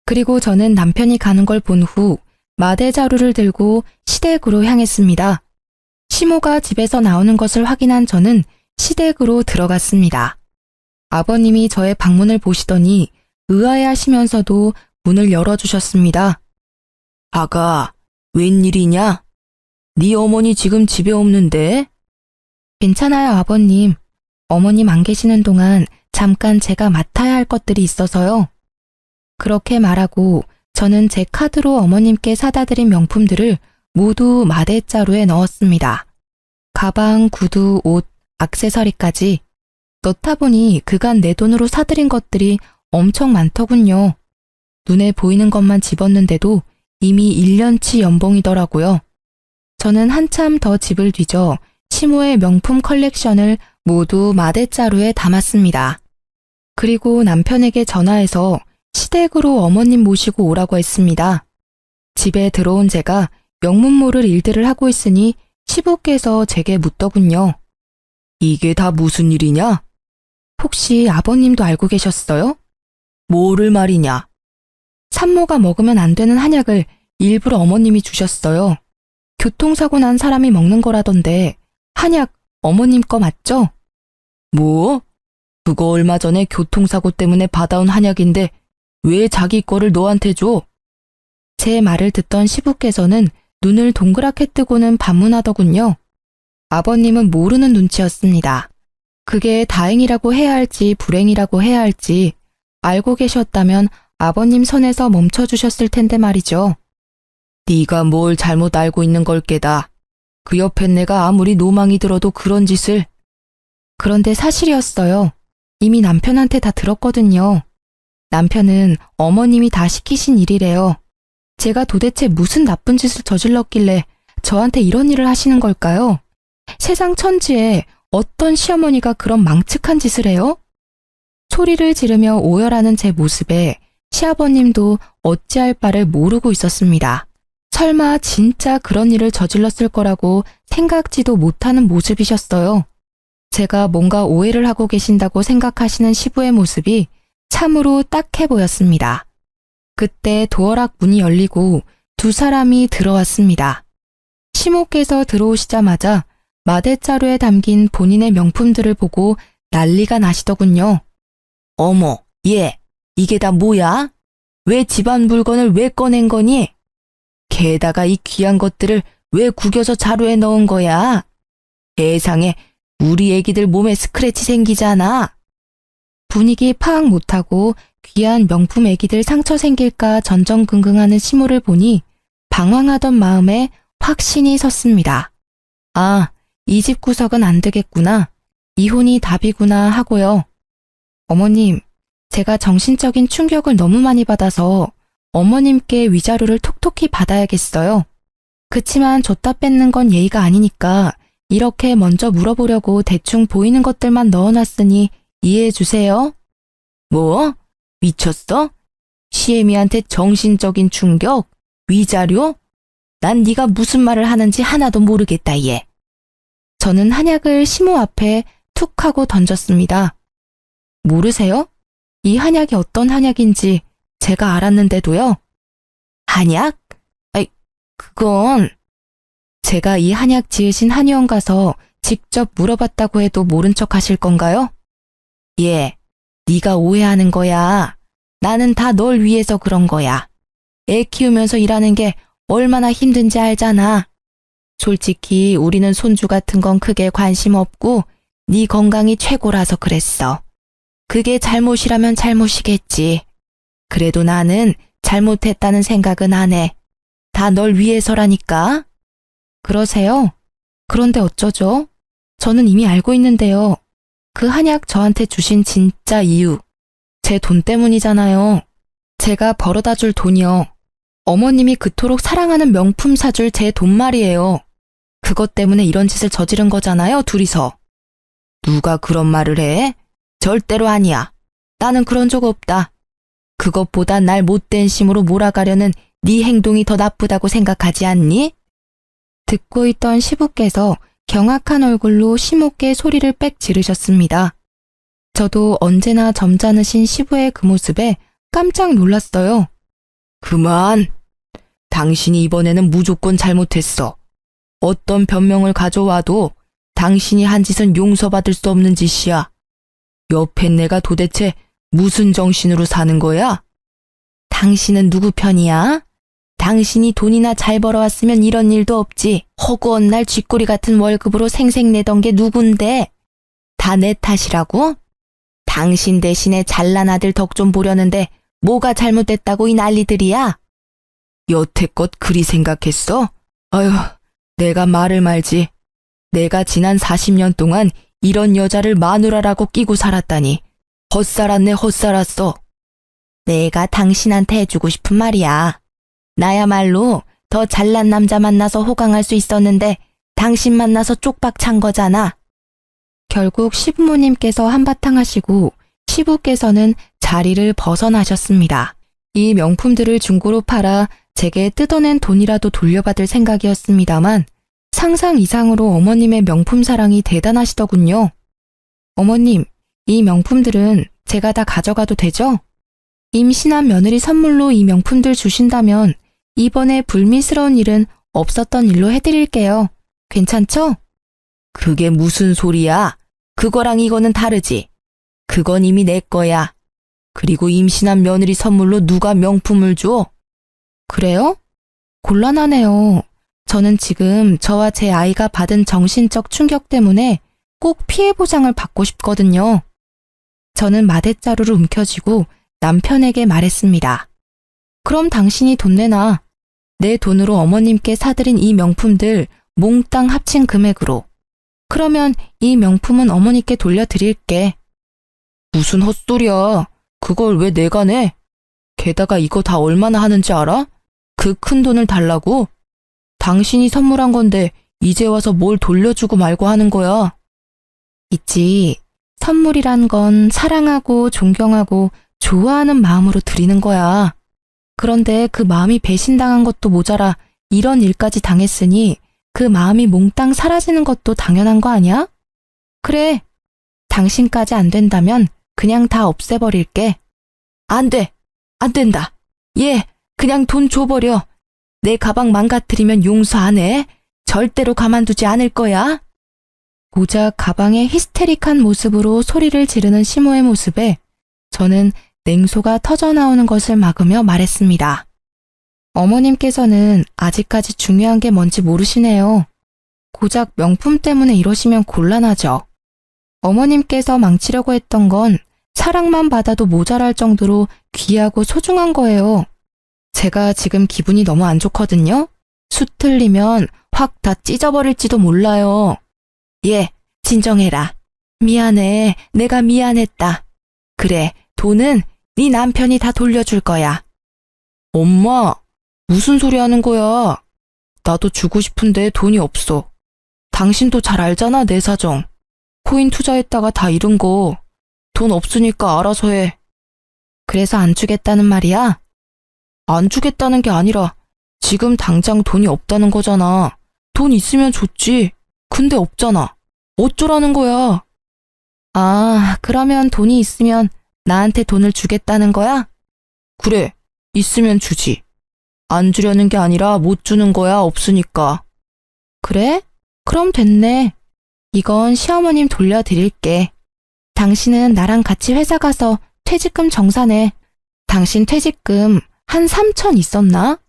그리고 저는 남편이 가는 걸 본 후 마대자루를 들고 시댁으로 향했습니다. 시모가 집에서 나오는 것을 확인한 저는 시댁으로 들어갔습니다. 아버님이 저의 방문을 보시더니 의아해하시면서도 문을 열어주셨습니다. 아가, 웬일이냐? 네 어머니 지금 집에 없는데? 괜찮아요, 아버님. 어머님 안 계시는 동안 잠깐 제가 맡아야 할 것들이 있어서요. 그렇게 말하고 저는 제 카드로 어머님께 사다 드린 명품들을 모두 마대자루에 넣었습니다. 가방, 구두, 옷, 액세서리까지. 넣다 보니 그간 내 돈으로 사들인 것들이 엄청 많더군요. 눈에 보이는 것만 집었는데도 이미 1년치 연봉이더라고요. 저는 한참 더 집을 뒤져 시모의 명품 컬렉션을 모두 마대자루에 담았습니다. 그리고 남편에게 전화해서 시댁으로 어머님 모시고 오라고 했습니다. 집에 들어온 제가 영문 모를 일들을 하고 있으니 시부께서 제게 묻더군요. 이게 다 무슨 일이냐? 혹시 아버님도 알고 계셨어요? 뭐를 말이냐? 산모가 먹으면 안 되는 한약을 일부러 어머님이 주셨어요. 교통사고 난 사람이 먹는 거라던데 한약 어머님 거 맞죠? 뭐? 그거 얼마 전에 교통사고 때문에 받아온 한약인데 왜 자기 거를 너한테 줘? 제 말을 듣던 시부께서는 눈을 동그랗게 뜨고는 반문하더군요. 아버님은 모르는 눈치였습니다. 그게 다행이라고 해야 할지 불행이라고 해야 할지 알고 계셨다면 아버님 선에서 멈춰주셨을 텐데 말이죠. 네가 뭘 잘못 알고 있는 걸 깨다. 그 옆엔 내가 아무리 노망이 들어도 그런 짓을. 그런데 사실이었어요. 이미 남편한테 다 들었거든요. 남편은 어머님이 다 시키신 일이래요. 제가 도대체 무슨 나쁜 짓을 저질렀길래 저한테 이런 일을 하시는 걸까요? 세상 천지에 어떤 시어머니가 그런 망측한 짓을 해요? 소리를 지르며 오열하는 제 모습에 시아버님도 어찌할 바를 모르고 있었습니다. 설마 진짜 그런 일을 저질렀을 거라고 생각지도 못하는 모습이셨어요. 제가 뭔가 오해를 하고 계신다고 생각하시는 시부의 모습이 참으로 딱해 보였습니다. 그때 도어락 문이 열리고 두 사람이 들어왔습니다. 시모께서 들어오시자마자 마대자루에 담긴 본인의 명품들을 보고 난리가 나시더군요. 어머, 얘, 이게 다 뭐야? 왜 집안 물건을 왜 꺼낸 거니? 게다가 이 귀한 것들을 왜 구겨서 자루에 넣은 거야? 세상에, 우리 애기들 몸에 스크래치 생기잖아. 분위기 파악 못하고 귀한 명품 애기들 상처 생길까 전전긍긍하는 시모를 보니 방황하던 마음에 확신이 섰습니다. 아, 이 집 구석은 안 되겠구나. 이혼이 답이구나 하고요. 어머님, 제가 정신적인 충격을 너무 많이 받아서 어머님께 위자료를 톡톡히 받아야겠어요. 그치만 줬다 뺏는 건 예의가 아니니까 이렇게 먼저 물어보려고 대충 보이는 것들만 넣어놨으니 이해해 주세요. 뭐? 미쳤어? 시애미한테 정신적인 충격? 위자료? 난 네가 무슨 말을 하는지 하나도 모르겠다, 얘. 저는 한약을 시모 앞에 툭 하고 던졌습니다. 모르세요? 이 한약이 어떤 한약인지 제가 알았는데도요. 한약? 아이, 그건... 제가 이 한약 지으신 한의원 가서 직접 물어봤다고 해도 모른 척 하실 건가요? 예, 네가 오해하는 거야. 나는 다 널 위해서 그런 거야. 애 키우면서 일하는 게 얼마나 힘든지 알잖아. 솔직히 우리는 손주 같은 건 크게 관심 없고 네 건강이 최고라서 그랬어. 그게 잘못이라면 잘못이겠지. 그래도 나는 잘못했다는 생각은 안 해. 다 널 위해서라니까. 그러세요? 그런데 어쩌죠? 저는 이미 알고 있는데요. 그 한약 저한테 주신 진짜 이유. 제 돈 때문이잖아요. 제가 벌어다 줄 돈이요. 어머님이 그토록 사랑하는 명품 사줄 제 돈 말이에요. 그것 때문에 이런 짓을 저지른 거잖아요, 둘이서. 누가 그런 말을 해? 절대로 아니야. 나는 그런 적 없다. 그것보다 날 못된 심으로 몰아가려는 네 행동이 더 나쁘다고 생각하지 않니? 듣고 있던 시부께서 경악한 얼굴로 시모께 소리를 빽 지르셨습니다. 저도 언제나 점잖으신 시부의 그 모습에 깜짝 놀랐어요. 그만! 당신이 이번에는 무조건 잘못했어. 어떤 변명을 가져와도 당신이 한 짓은 용서받을 수 없는 짓이야. 옆에 내가 도대체 무슨 정신으로 사는 거야? 당신은 누구 편이야? 당신이 돈이나 잘 벌어왔으면 이런 일도 없지. 허구한 날 쥐꼬리 같은 월급으로 생색내던 게 누군데? 다 내 탓이라고? 당신 대신에 잘난 아들 덕 좀 보려는데 뭐가 잘못됐다고 이 난리들이야? 여태껏 그리 생각했어? 아휴, 내가 말을 말지. 내가 지난 40년 동안 이런 여자를 마누라라고 끼고 살았다니. 헛살았네, 헛살았어. 내가 당신한테 해주고 싶은 말이야. 나야말로 더 잘난 남자 만나서 호강할 수 있었는데 당신 만나서 쪽박 찬 거잖아. 결국 시부모님께서 한바탕 하시고 시부께서는 자리를 벗어나셨습니다. 이 명품들을 중고로 팔아 제게 뜯어낸 돈이라도 돌려받을 생각이었습니다만 상상 이상으로 어머님의 명품 사랑이 대단하시더군요. 어머님, 이 명품들은 제가 다 가져가도 되죠? 임신한 며느리 선물로 이 명품들 주신다면 이번에 불미스러운 일은 없었던 일로 해드릴게요. 괜찮죠? 그게 무슨 소리야? 그거랑 이거는 다르지. 그건 이미 내 거야. 그리고 임신한 며느리 선물로 누가 명품을 줘? 그래요? 곤란하네요. 저는 지금 저와 제 아이가 받은 정신적 충격 때문에 꼭 피해 보상을 받고 싶거든요. 저는 마대자루를 움켜쥐고 남편에게 말했습니다. 그럼 당신이 돈 내놔. 내 돈으로 어머님께 사드린 이 명품들 몽땅 합친 금액으로. 그러면 이 명품은 어머니께 돌려드릴게. 무슨 헛소리야. 그걸 왜 내가 내? 게다가 이거 다 얼마나 하는지 알아? 그 큰 돈을 달라고? 당신이 선물한 건데 이제 와서 뭘 돌려주고 말고 하는 거야. 있지. 선물이란 건 사랑하고 존경하고 좋아하는 마음으로 드리는 거야. 그런데 그 마음이 배신당한 것도 모자라 이런 일까지 당했으니 그 마음이 몽땅 사라지는 것도 당연한 거 아니야? 그래. 당신까지 안 된다면 그냥 다 없애버릴게. 안 돼. 안 된다. 얘, 그냥 돈 줘버려. 내 가방 망가뜨리면 용서 안 해. 절대로 가만두지 않을 거야. 고작 가방의 히스테릭한 모습으로 소리를 지르는 시모의 모습에 저는 냉소가 터져나오는 것을 막으며 말했습니다. 어머님께서는 아직까지 중요한 게 뭔지 모르시네요. 고작 명품 때문에 이러시면 곤란하죠. 어머님께서 망치려고 했던 건 사랑만 받아도 모자랄 정도로 귀하고 소중한 거예요. 제가 지금 기분이 너무 안 좋거든요? 수 틀리면 확 다 찢어버릴지도 몰라요. 예, 진정해라. 미안해. 내가 미안했다. 그래, 돈은 네 남편이 다 돌려줄 거야. 엄마, 무슨 소리 하는 거야? 나도 주고 싶은데 돈이 없어. 당신도 잘 알잖아, 내 사정. 코인 투자했다가 다 잃은 거. 돈 없으니까 알아서 해. 그래서 안 주겠다는 말이야? 안 주겠다는 게 아니라 지금 당장 돈이 없다는 거잖아. 돈 있으면 좋지. 근데 없잖아. 어쩌라는 거야? 아, 그러면 돈이 있으면 나한테 돈을 주겠다는 거야? 그래, 있으면 주지. 안 주려는 게 아니라 못 주는 거야, 없으니까. 그래? 그럼 됐네. 이건 시어머님 돌려드릴게. 당신은 나랑 같이 회사 가서 퇴직금 정산해. 당신 퇴직금 한 3천 있었나?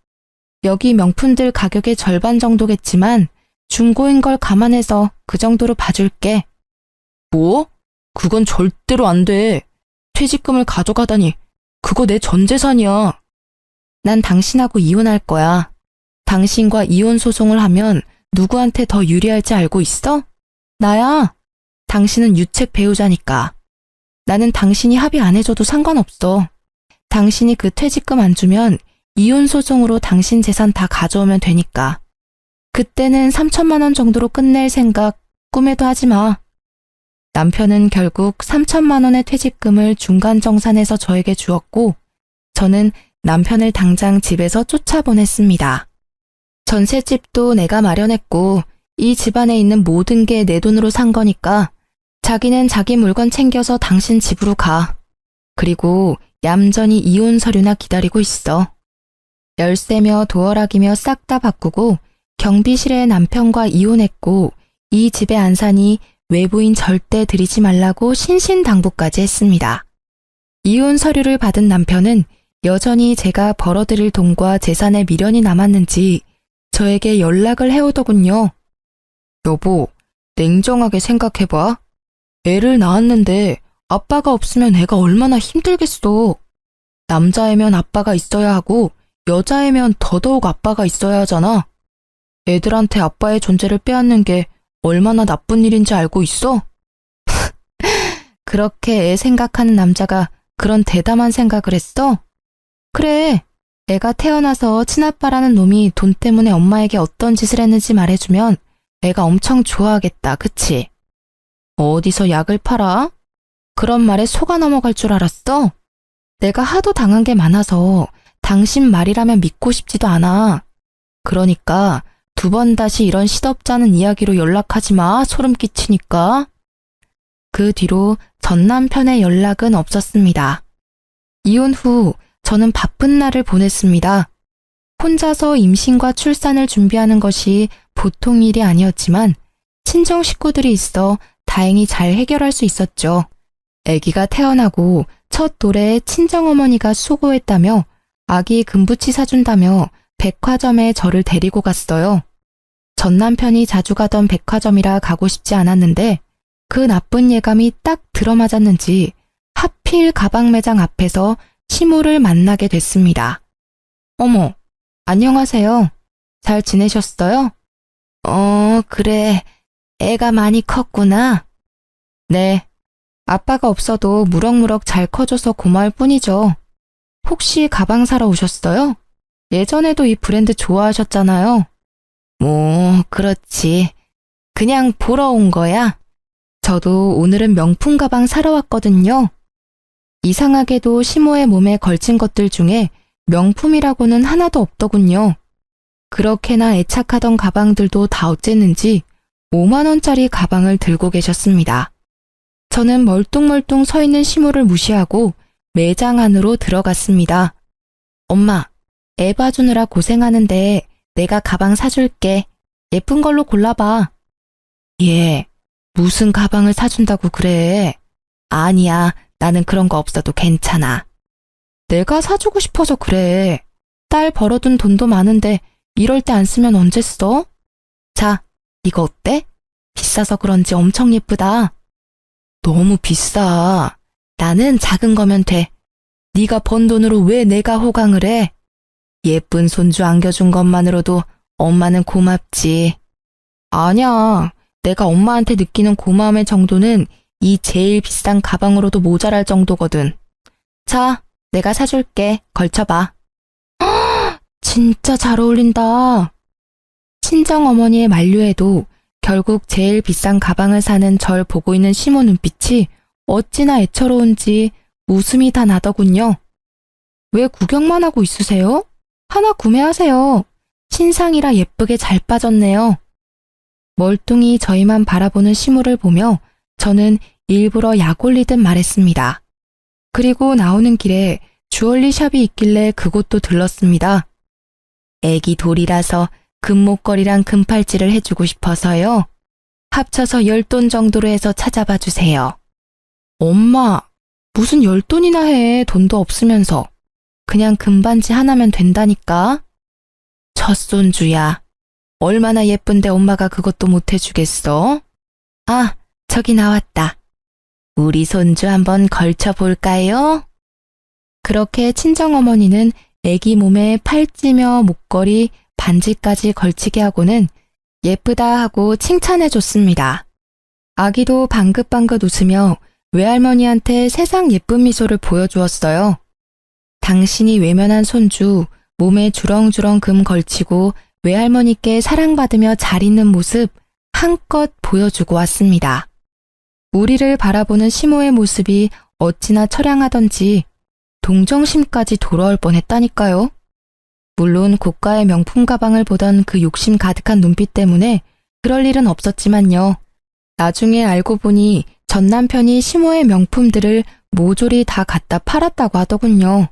여기 명품들 가격의 절반 정도겠지만 중고인 걸 감안해서 그 정도로 봐줄게. 뭐? 그건 절대로 안 돼. 퇴직금을 가져가다니. 그거 내 전 재산이야. 난 당신하고 이혼할 거야. 당신과 이혼 소송을 하면 누구한테 더 유리할지 알고 있어? 나야. 당신은 유책 배우자니까. 나는 당신이 합의 안 해줘도 상관없어. 당신이 그 퇴직금 안 주면 이혼 소송으로 당신 재산 다 가져오면 되니까. 그때는 3천만 원 정도로 끝낼 생각 꿈에도 하지 마. 남편은 결국 3천만 원의 퇴직금을 중간 정산해서 저에게 주었고, 저는 남편을 당장 집에서 쫓아보냈습니다. 전셋집도 내가 마련했고, 이 집안에 있는 모든 게 내 돈으로 산 거니까 자기는 자기 물건 챙겨서 당신 집으로 가. 그리고 얌전히 이혼 서류나 기다리고 있어. 열쇠며 도어락이며 싹 다 바꾸고 경비실에 남편과 이혼했고 이 집에 안 사니 외부인 절대 들이지 말라고 신신당부까지 했습니다. 이혼 서류를 받은 남편은 여전히 제가 벌어들일 돈과 재산에 미련이 남았는지 저에게 연락을 해오더군요. 여보, 냉정하게 생각해봐. 애를 낳았는데 아빠가 없으면 애가 얼마나 힘들겠어. 남자애면 아빠가 있어야 하고 여자애면 더더욱 아빠가 있어야 하잖아. 애들한테 아빠의 존재를 빼앗는 게 얼마나 나쁜 일인지 알고 있어? 그렇게 애 생각하는 남자가 그런 대담한 생각을 했어? 그래, 애가 태어나서 친아빠라는 놈이 돈 때문에 엄마에게 어떤 짓을 했는지 말해주면 애가 엄청 좋아하겠다, 그치? 어디서 약을 팔아? 그런 말에 속아 넘어갈 줄 알았어? 내가 하도 당한 게 많아서 당신 말이라면 믿고 싶지도 않아. 그러니까 2번 다시 이런 시덥잖은 이야기로 연락하지 마, 소름 끼치니까. 그 뒤로 전 남편의 연락은 없었습니다. 이혼 후 저는 바쁜 날을 보냈습니다. 혼자서 임신과 출산을 준비하는 것이 보통 일이 아니었지만 친정 식구들이 있어 다행히 잘 해결할 수 있었죠. 아기가 태어나고 첫 노래에 친정어머니가 수고했다며 아기 금부치 사준다며 백화점에 저를 데리고 갔어요. 전 남편이 자주 가던 백화점이라 가고 싶지 않았는데 그 나쁜 예감이 딱 들어맞았는지 하필 가방 매장 앞에서 시모를 만나게 됐습니다. 어머, 안녕하세요. 잘 지내셨어요? 그래. 애가 많이 컸구나. 네. 아빠가 없어도 무럭무럭 잘 커줘서 고마울 뿐이죠. 혹시 가방 사러 오셨어요? 예전에도 이 브랜드 좋아하셨잖아요. 뭐, 그렇지. 그냥 보러 온 거야. 저도 오늘은 명품 가방 사러 왔거든요. 이상하게도 시모의 몸에 걸친 것들 중에 명품이라고는 하나도 없더군요. 그렇게나 애착하던 가방들도 다 어쨌는지 5만 원짜리 가방을 들고 계셨습니다. 저는 멀뚱멀뚱 서 있는 시모를 무시하고 매장 안으로 들어갔습니다. 엄마, 애 봐주느라 고생하는데 내가 가방 사줄게. 예쁜 걸로 골라봐. 얘, 무슨 가방을 사준다고 그래? 아니야, 나는 그런 거 없어도 괜찮아. 내가 사주고 싶어서 그래. 딸 벌어둔 돈도 많은데 이럴 때 안 쓰면 언제 써? 자, 이거 어때? 비싸서 그런지 엄청 예쁘다. 너무 비싸. 나는 작은 거면 돼. 네가 번 돈으로 왜 내가 호강을 해? 예쁜 손주 안겨준 것만으로도 엄마는 고맙지. 아니야. 내가 엄마한테 느끼는 고마움의 정도는 이 제일 비싼 가방으로도 모자랄 정도거든. 자, 내가 사줄게. 걸쳐봐. 진짜 잘 어울린다. 친정어머니의 만류에도 결국 제일 비싼 가방을 사는 절 보고 있는 시모 눈빛이 어찌나 애처로운지 웃음이 다 나더군요. 왜 구경만 하고 있으세요? 하나 구매하세요. 신상이라 예쁘게 잘 빠졌네요. 멀뚱히 저희만 바라보는 시모를 보며 저는 일부러 약 올리듯 말했습니다. 그리고 나오는 길에 주얼리 샵이 있길래 그곳도 들렀습니다. 애기 돌이라서 금목걸이랑 금팔찌를 해주고 싶어서요. 합쳐서 10돈 정도로 해서 찾아봐 주세요. 엄마, 무슨 10돈이나 해. 돈도 없으면서. 그냥 금반지 하나면 된다니까. 젖손주야. 얼마나 예쁜데 엄마가 그것도 못 해주겠어? 아, 저기 나왔다. 우리 손주 한번 걸쳐볼까요? 그렇게 친정어머니는 애기 몸에 팔찌며 목걸이, 반지까지 걸치게 하고는 예쁘다 하고 칭찬해줬습니다. 아기도 방긋방긋 웃으며 외할머니한테 세상 예쁜 미소를 보여주었어요. 당신이 외면한 손주, 몸에 주렁주렁 금 걸치고 외할머니께 사랑받으며 잘 있는 모습 한껏 보여주고 왔습니다. 우리를 바라보는 시모의 모습이 어찌나 처량하던지 동정심까지 돌아올 뻔했다니까요. 물론 고가의 명품 가방을 보던 그 욕심 가득한 눈빛 때문에 그럴 일은 없었지만요. 나중에 알고 보니 전 남편이 시모의 명품들을 모조리 다 갖다 팔았다고 하더군요.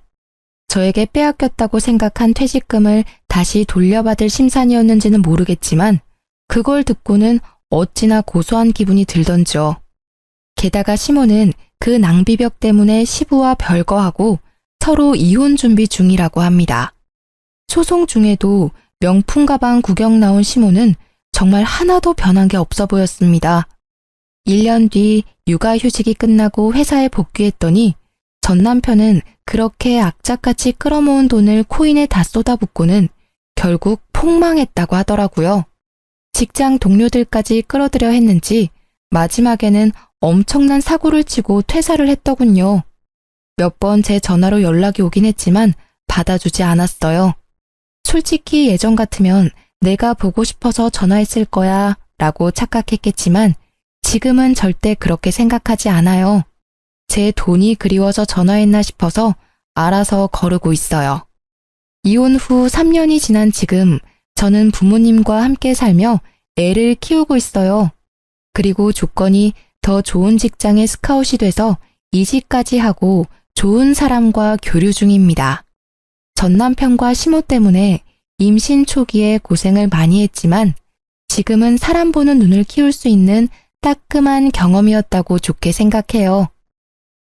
저에게 빼앗겼다고 생각한 퇴직금을 다시 돌려받을 심산이었는지는 모르겠지만 그걸 듣고는 어찌나 고소한 기분이 들던지요. 게다가 시모는 그 낭비벽 때문에 시부와 별거하고 서로 이혼 준비 중이라고 합니다. 소송 중에도 명품 가방 구경 나온 시모는 정말 하나도 변한 게 없어 보였습니다. 1년 뒤 육아휴직이 끝나고 회사에 복귀했더니 전 남편은 그렇게 악착같이 끌어모은 돈을 코인에 다 쏟아붓고는 결국 폭망했다고 하더라고요. 직장 동료들까지 끌어들여 했는지 마지막에는 엄청난 사고를 치고 퇴사를 했더군요. 몇 번 제 전화로 연락이 오긴 했지만 받아주지 않았어요. 솔직히 예전 같으면 내가 보고 싶어서 전화했을 거야 라고 착각했겠지만 지금은 절대 그렇게 생각하지 않아요. 제 돈이 그리워서 전화했나 싶어서 알아서 거르고 있어요. 이혼 후 3년이 지난 지금 저는 부모님과 함께 살며 애를 키우고 있어요. 그리고 조건이 더 좋은 직장에 스카웃이 돼서 이직까지 하고 좋은 사람과 교류 중입니다. 전 남편과 시모 때문에 임신 초기에 고생을 많이 했지만 지금은 사람 보는 눈을 키울 수 있는 따끔한 경험이었다고 좋게 생각해요.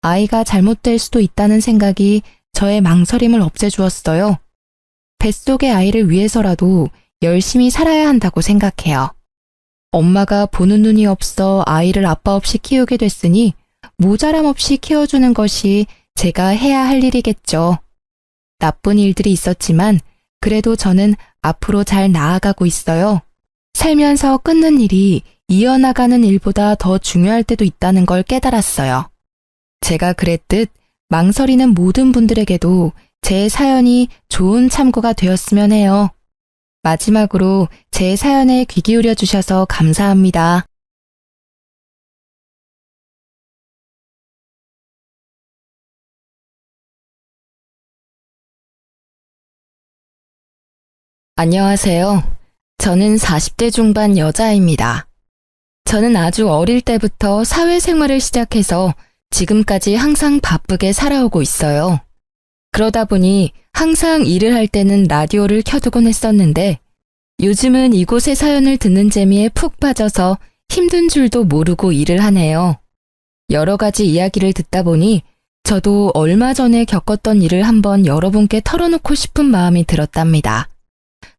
아이가 잘못될 수도 있다는 생각이 저의 망설임을 없애주었어요. 뱃속의 아이를 위해서라도 열심히 살아야 한다고 생각해요. 엄마가 보는 눈이 없어 아이를 아빠 없이 키우게 됐으니 모자람 없이 키워주는 것이 제가 해야 할 일이겠죠. 나쁜 일들이 있었지만 그래도 저는 앞으로 잘 나아가고 있어요. 살면서 끊는 일이 이어나가는 일보다 더 중요할 때도 있다는 걸 깨달았어요. 제가 그랬듯 망설이는 모든 분들에게도 제 사연이 좋은 참고가 되었으면 해요. 마지막으로 제 사연에 귀 기울여 주셔서 감사합니다. 안녕하세요. 저는 40대 중반 여자입니다. 저는 아주 어릴 때부터 사회생활을 시작해서 지금까지 항상 바쁘게 살아오고 있어요. 그러다 보니 항상 일을 할 때는 라디오를 켜두곤 했었는데 요즘은 이곳의 사연을 듣는 재미에 푹 빠져서 힘든 줄도 모르고 일을 하네요. 여러 가지 이야기를 듣다 보니 저도 얼마 전에 겪었던 일을 한번 여러분께 털어놓고 싶은 마음이 들었답니다.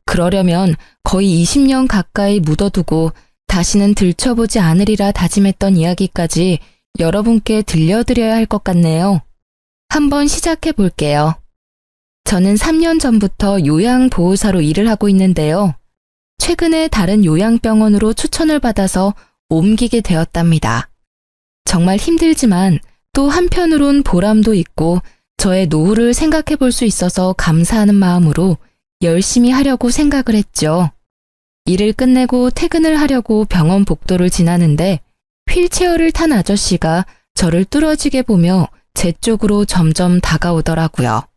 그러려면 거의 20년 가까이 묻어두고 다시는 들춰보지 않으리라 다짐했던 이야기까지 여러분께 들려드려야 할 것 같네요. 한번 시작해 볼게요. 저는 3년 전부터 요양보호사로 일을 하고 있는데요. 최근에 다른 요양병원으로 추천을 받아서 옮기게 되었답니다. 정말 힘들지만 또 한편으론 보람도 있고 저의 노후를 생각해 볼 수 있어서 감사하는 마음으로 열심히 하려고 생각을 했죠. 일을 끝내고 퇴근을 하려고 병원 복도를 지나는데 휠체어를 탄 아저씨가 저를 뚫어지게 보며 제 쪽으로 점점 다가오더라고요.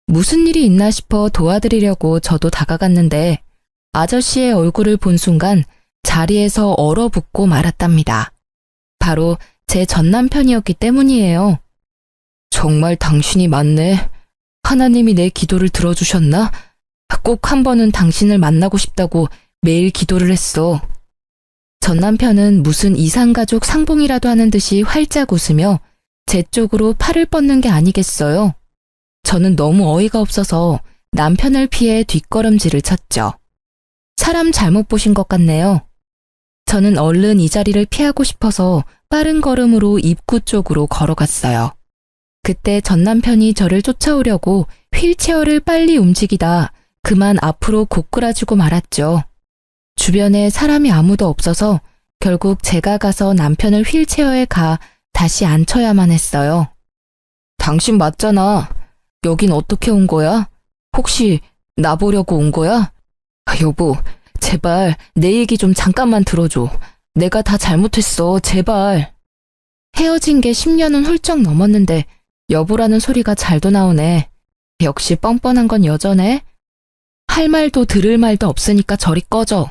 무슨 일이 있나 싶어 도와드리려고 저도 다가갔는데 아저씨의 얼굴을 본 순간 자리에서 얼어붙고 말았답니다. 바로 제 전남편이었기 때문이에요. 정말 당신이 맞네. 하나님이 내 기도를 들어주셨나? 꼭 한 번은 당신을 만나고 싶다고 매일 기도를 했어. 전남편은 무슨 이상가족 상봉이라도 하는 듯이 활짝 웃으며 제 쪽으로 팔을 뻗는 게 아니겠어요. 저는 너무 어이가 없어서 남편을 피해 뒷걸음질을 쳤죠. 사람 잘못 보신 것 같네요. 저는 얼른 이 자리를 피하고 싶어서 빠른 걸음으로 입구 쪽으로 걸어갔어요. 그때 전 남편이 저를 쫓아오려고 휠체어를 빨리 움직이다 그만 앞으로 고꾸라지고 말았죠. 주변에 사람이 아무도 없어서 결국 제가 가서 남편을 휠체어에 가 다시 앉혀야만 했어요. 당신 맞잖아. 여긴 어떻게 온 거야? 혹시 나 보려고 온 거야? 여보, 제발 내 얘기 좀 잠깐만 들어줘. 내가 다 잘못했어, 제발. 헤어진 게 10년은 훌쩍 넘었는데 여보라는 소리가 잘도 나오네. 역시 뻔뻔한 건 여전해. 할 말도 들을 말도 없으니까 저리 꺼져.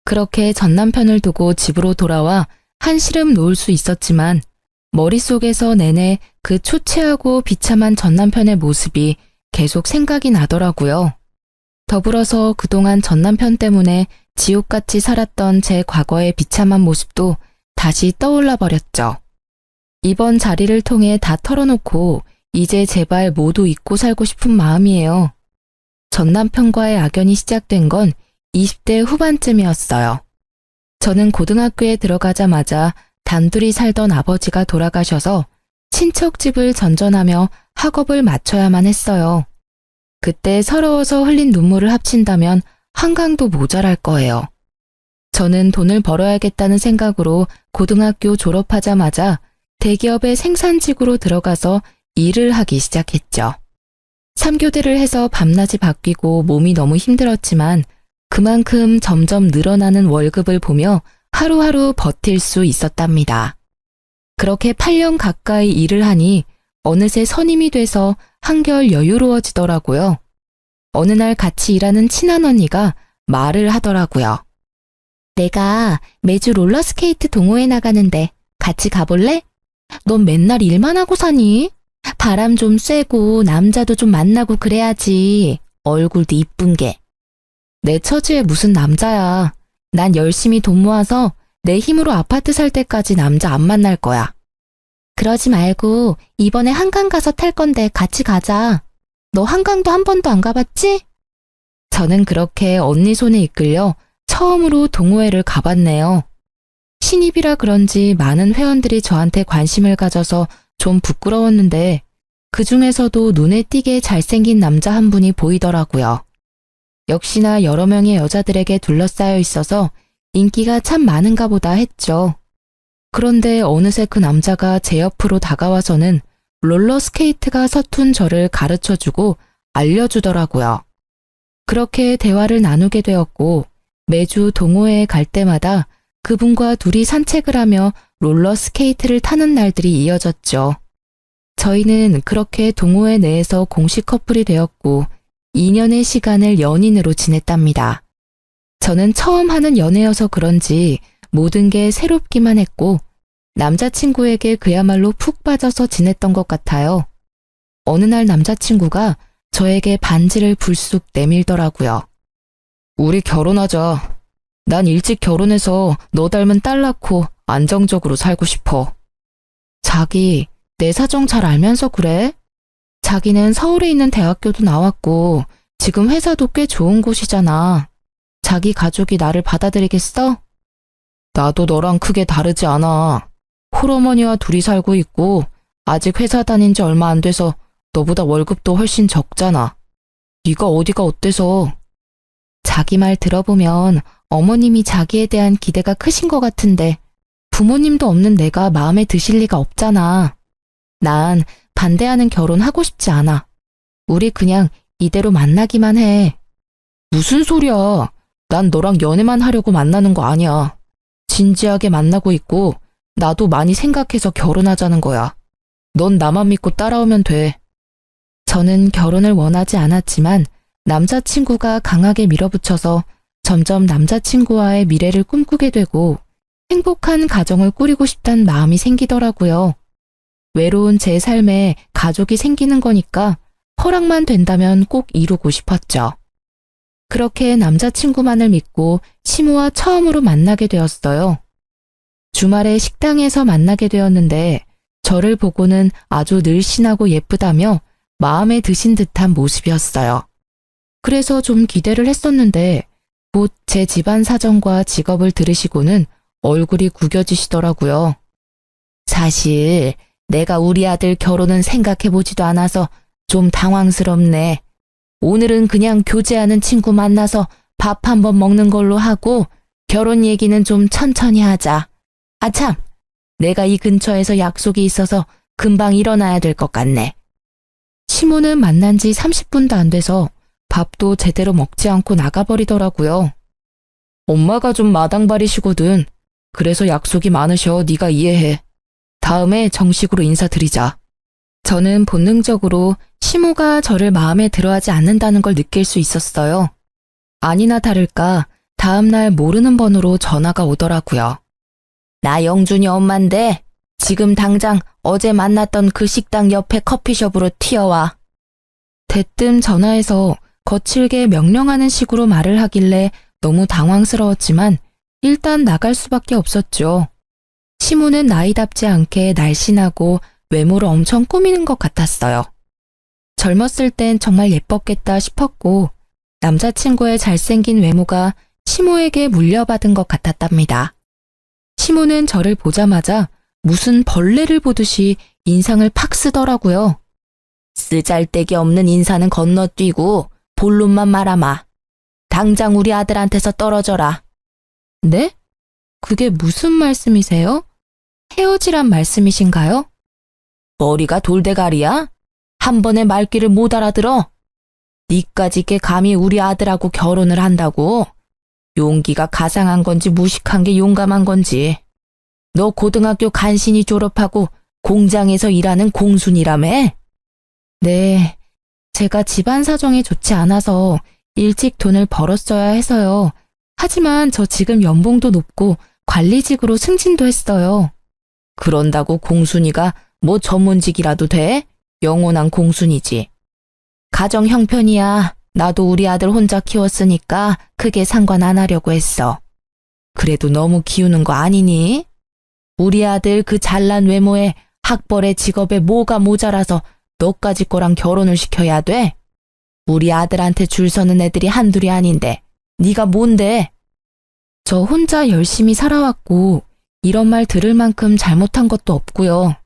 그렇게 전 남편을 두고 집으로 돌아와 한시름 놓을 수 있었지만 머릿속에서 내내 그 초췌하고 비참한 전 남편의 모습이 계속 생각이 나더라고요. 더불어서 그동안 전 남편 때문에 지옥같이 살았던 제 과거의 비참한 모습도 다시 떠올라 버렸죠. 이번 자리를 통해 다 털어놓고 이제 제발 모두 잊고 살고 싶은 마음이에요. 전 남편과의 악연이 시작된 건 20대 후반쯤이었어요. 저는 고등학교에 들어가자마자 단둘이 살던 아버지가 돌아가셔서 친척 집을 전전하며 학업을 마쳐야만 했어요. 그때 서러워서 흘린 눈물을 합친다면 한강도 모자랄 거예요. 저는 돈을 벌어야겠다는 생각으로 고등학교 졸업하자마자 대기업의 생산직으로 들어가서 일을 하기 시작했죠. 3교대를 해서 밤낮이 바뀌고 몸이 너무 힘들었지만 그만큼 점점 늘어나는 월급을 보며 하루하루 버틸 수 있었답니다. 그렇게 8년 가까이 일을 하니 어느새 선임이 돼서 한결 여유로워지더라고요. 어느 날 같이 일하는 친한 언니가 말을 하더라고요. 내가 매주 롤러스케이트 동호회 나가는데 같이 가볼래? 넌 맨날 일만 하고 사니? 바람 좀 쐬고 남자도 좀 만나고 그래야지. 얼굴도 이쁜 게. 내 처지에 무슨 남자야. 난 열심히 돈 모아서 내 힘으로 아파트 살 때까지 남자 안 만날 거야. 그러지 말고 이번에 한강 가서 탈 건데 같이 가자. 너 한강도 한 번도 안 가봤지? 저는 그렇게 언니 손에 이끌려 처음으로 동호회를 가봤네요. 신입이라 그런지 많은 회원들이 저한테 관심을 가져서 좀 부끄러웠는데 그 중에서도 눈에 띄게 잘생긴 남자 한 분이 보이더라고요. 역시나 여러 명의 여자들에게 둘러싸여 있어서 인기가 참 많은가 보다 했죠. 그런데 어느새 그 남자가 제 옆으로 다가와서는 롤러스케이트가 서툰 저를 가르쳐주고 알려주더라고요. 그렇게 대화를 나누게 되었고 매주 동호회에 갈 때마다 그분과 둘이 산책을 하며 롤러스케이트를 타는 날들이 이어졌죠. 저희는 그렇게 동호회 내에서 공식 커플이 되었고 2년의 시간을 연인으로 지냈답니다. 저는 처음 하는 연애여서 그런지 모든 게 새롭기만 했고 남자친구에게 그야말로 푹 빠져서 지냈던 것 같아요. 어느 날 남자친구가 저에게 반지를 불쑥 내밀더라고요. 우리 결혼하자. 난 일찍 결혼해서 너 닮은 딸 낳고 안정적으로 살고 싶어. 자기, 내 사정 잘 알면서 그래? 자기는 서울에 있는 대학교도 나왔고 지금 회사도 꽤 좋은 곳이잖아. 자기 가족이 나를 받아들이겠어? 나도 너랑 크게 다르지 않아. 홀어머니와 둘이 살고 있고 아직 회사 다닌 지 얼마 안 돼서 너보다 월급도 훨씬 적잖아. 네가 어디가 어때서? 자기 말 들어보면 어머님이 자기에 대한 기대가 크신 것 같은데 부모님도 없는 내가 마음에 드실 리가 없잖아. 난 반대하는 결혼 하고 싶지 않아. 우리 그냥 이대로 만나기만 해. 무슨 소리야. 난 너랑 연애만 하려고 만나는 거 아니야. 진지하게 만나고 있고 나도 많이 생각해서 결혼하자는 거야. 넌 나만 믿고 따라오면 돼. 저는 결혼을 원하지 않았지만 남자친구가 강하게 밀어붙여서 점점 남자친구와의 미래를 꿈꾸게 되고 행복한 가정을 꾸리고 싶다는 마음이 생기더라고요. 외로운 제 삶에 가족이 생기는 거니까 허락만 된다면 꼭 이루고 싶었죠. 그렇게 남자친구만을 믿고 시모와 처음으로 만나게 되었어요. 주말에 식당에서 만나게 되었는데 저를 보고는 아주 늘씬하고 예쁘다며 마음에 드신 듯한 모습이었어요. 그래서 좀 기대를 했었는데 곧 제 집안 사정과 직업을 들으시고는 얼굴이 구겨지시더라고요. 사실 내가 우리 아들 결혼은 생각해보지도 않아서 좀 당황스럽네. 오늘은 그냥 교제하는 친구 만나서 밥 한번 먹는 걸로 하고 결혼 얘기는 좀 천천히 하자. 아참, 내가 이 근처에서 약속이 있어서 금방 일어나야 될 것 같네. 시모는 만난 지 30분도 안 돼서 밥도 제대로 먹지 않고 나가버리더라고요. 엄마가 좀 마당발이시거든. 그래서 약속이 많으셔. 네가 이해해. 다음에 정식으로 인사드리자. 저는 본능적으로 시모가 저를 마음에 들어하지 않는다는 걸 느낄 수 있었어요. 아니나 다를까 다음날 모르는 번호로 전화가 오더라고요. 나 영준이 엄마인데 지금 당장 어제 만났던 그 식당 옆에 커피숍으로 튀어와. 대뜸 전화해서 거칠게 명령하는 식으로 말을 하길래 너무 당황스러웠지만 일단 나갈 수밖에 없었죠. 시모는 나이답지 않게 날씬하고 외모를 엄청 꾸미는 것 같았어요. 젊었을 땐 정말 예뻤겠다 싶었고 남자친구의 잘생긴 외모가 시모에게 물려받은 것 같았답니다. 시모는 저를 보자마자 무슨 벌레를 보듯이 인상을 팍 쓰더라고요. 쓰잘데기 없는 인사는 건너뛰고 본론만 말아마. 당장 우리 아들한테서 떨어져라. 네? 그게 무슨 말씀이세요? 헤어지란 말씀이신가요? 머리가 돌대가리야? 한 번에 말귀를 못 알아들어? 니까짓게 감히 우리 아들하고 결혼을 한다고? 용기가 가상한 건지 무식한 게 용감한 건지. 너 고등학교 간신히 졸업하고 공장에서 일하는 공순이라며? 네, 제가 집안 사정이 좋지 않아서 일찍 돈을 벌었어야 해서요. 하지만 저 지금 연봉도 높고 관리직으로 승진도 했어요. 그런다고 공순이가 뭐 전문직이라도 돼? 영원한 공순이지. 가정 형편이야. 나도 우리 아들 혼자 키웠으니까 크게 상관 안 하려고 했어. 그래도 너무 키우는 거 아니니? 우리 아들 그 잘난 외모에 학벌에 직업에 뭐가 모자라서 너까지 거랑 결혼을 시켜야 돼? 우리 아들한테 줄 서는 애들이 한둘이 아닌데 네가 뭔데? 저 혼자 열심히 살아왔고 이런 말 들을 만큼 잘못한 것도 없고요.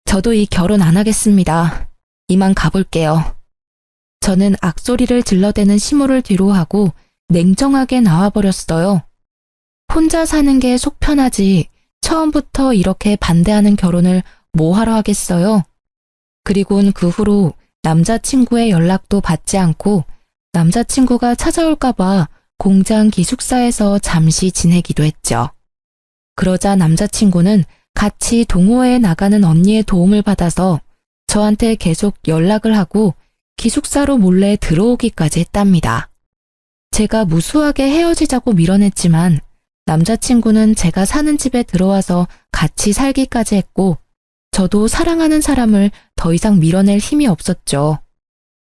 저도 이 결혼 안 하겠습니다. 이만 가볼게요. 저는 악소리를 질러대는 시모를 뒤로하고 냉정하게 나와버렸어요. 혼자 사는 게 속 편하지 처음부터 이렇게 반대하는 결혼을 뭐하러 하겠어요. 그리곤 그 후로 남자친구의 연락도 받지 않고 남자친구가 찾아올까봐 공장 기숙사에서 잠시 지내기도 했죠. 그러자 남자친구는 같이 동호회에 나가는 언니의 도움을 받아서 저한테 계속 연락을 하고 기숙사로 몰래 들어오기까지 했답니다. 제가 무수하게 헤어지자고 밀어냈지만 남자친구는 제가 사는 집에 들어와서 같이 살기까지 했고 저도 사랑하는 사람을 더 이상 밀어낼 힘이 없었죠.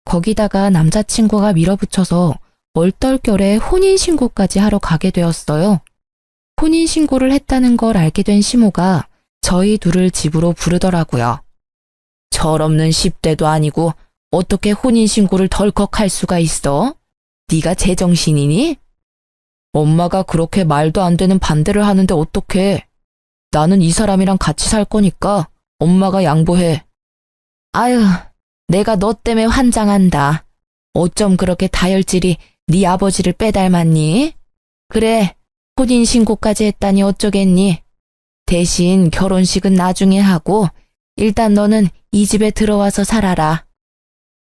거기다가 남자친구가 밀어붙여서 얼떨결에 혼인신고까지 하러 가게 되었어요. 혼인신고를 했다는 걸 알게 된 시모가 저희 둘을 집으로 부르더라고요. 철없는 10대도 아니고 어떻게 혼인신고를 덜컥 할 수가 있어? 네가 제정신이니? 엄마가 그렇게 말도 안 되는 반대를 하는데 어떡해? 나는 이 사람이랑 같이 살 거니까 엄마가 양보해. 아유, 내가 너 때문에 환장한다. 어쩜 그렇게 다혈질이 네 아버지를 빼닮았니? 그래, 혼인신고까지 했다니 어쩌겠니? 대신 결혼식은 나중에 하고 일단 너는 이 집에 들어와서 살아라.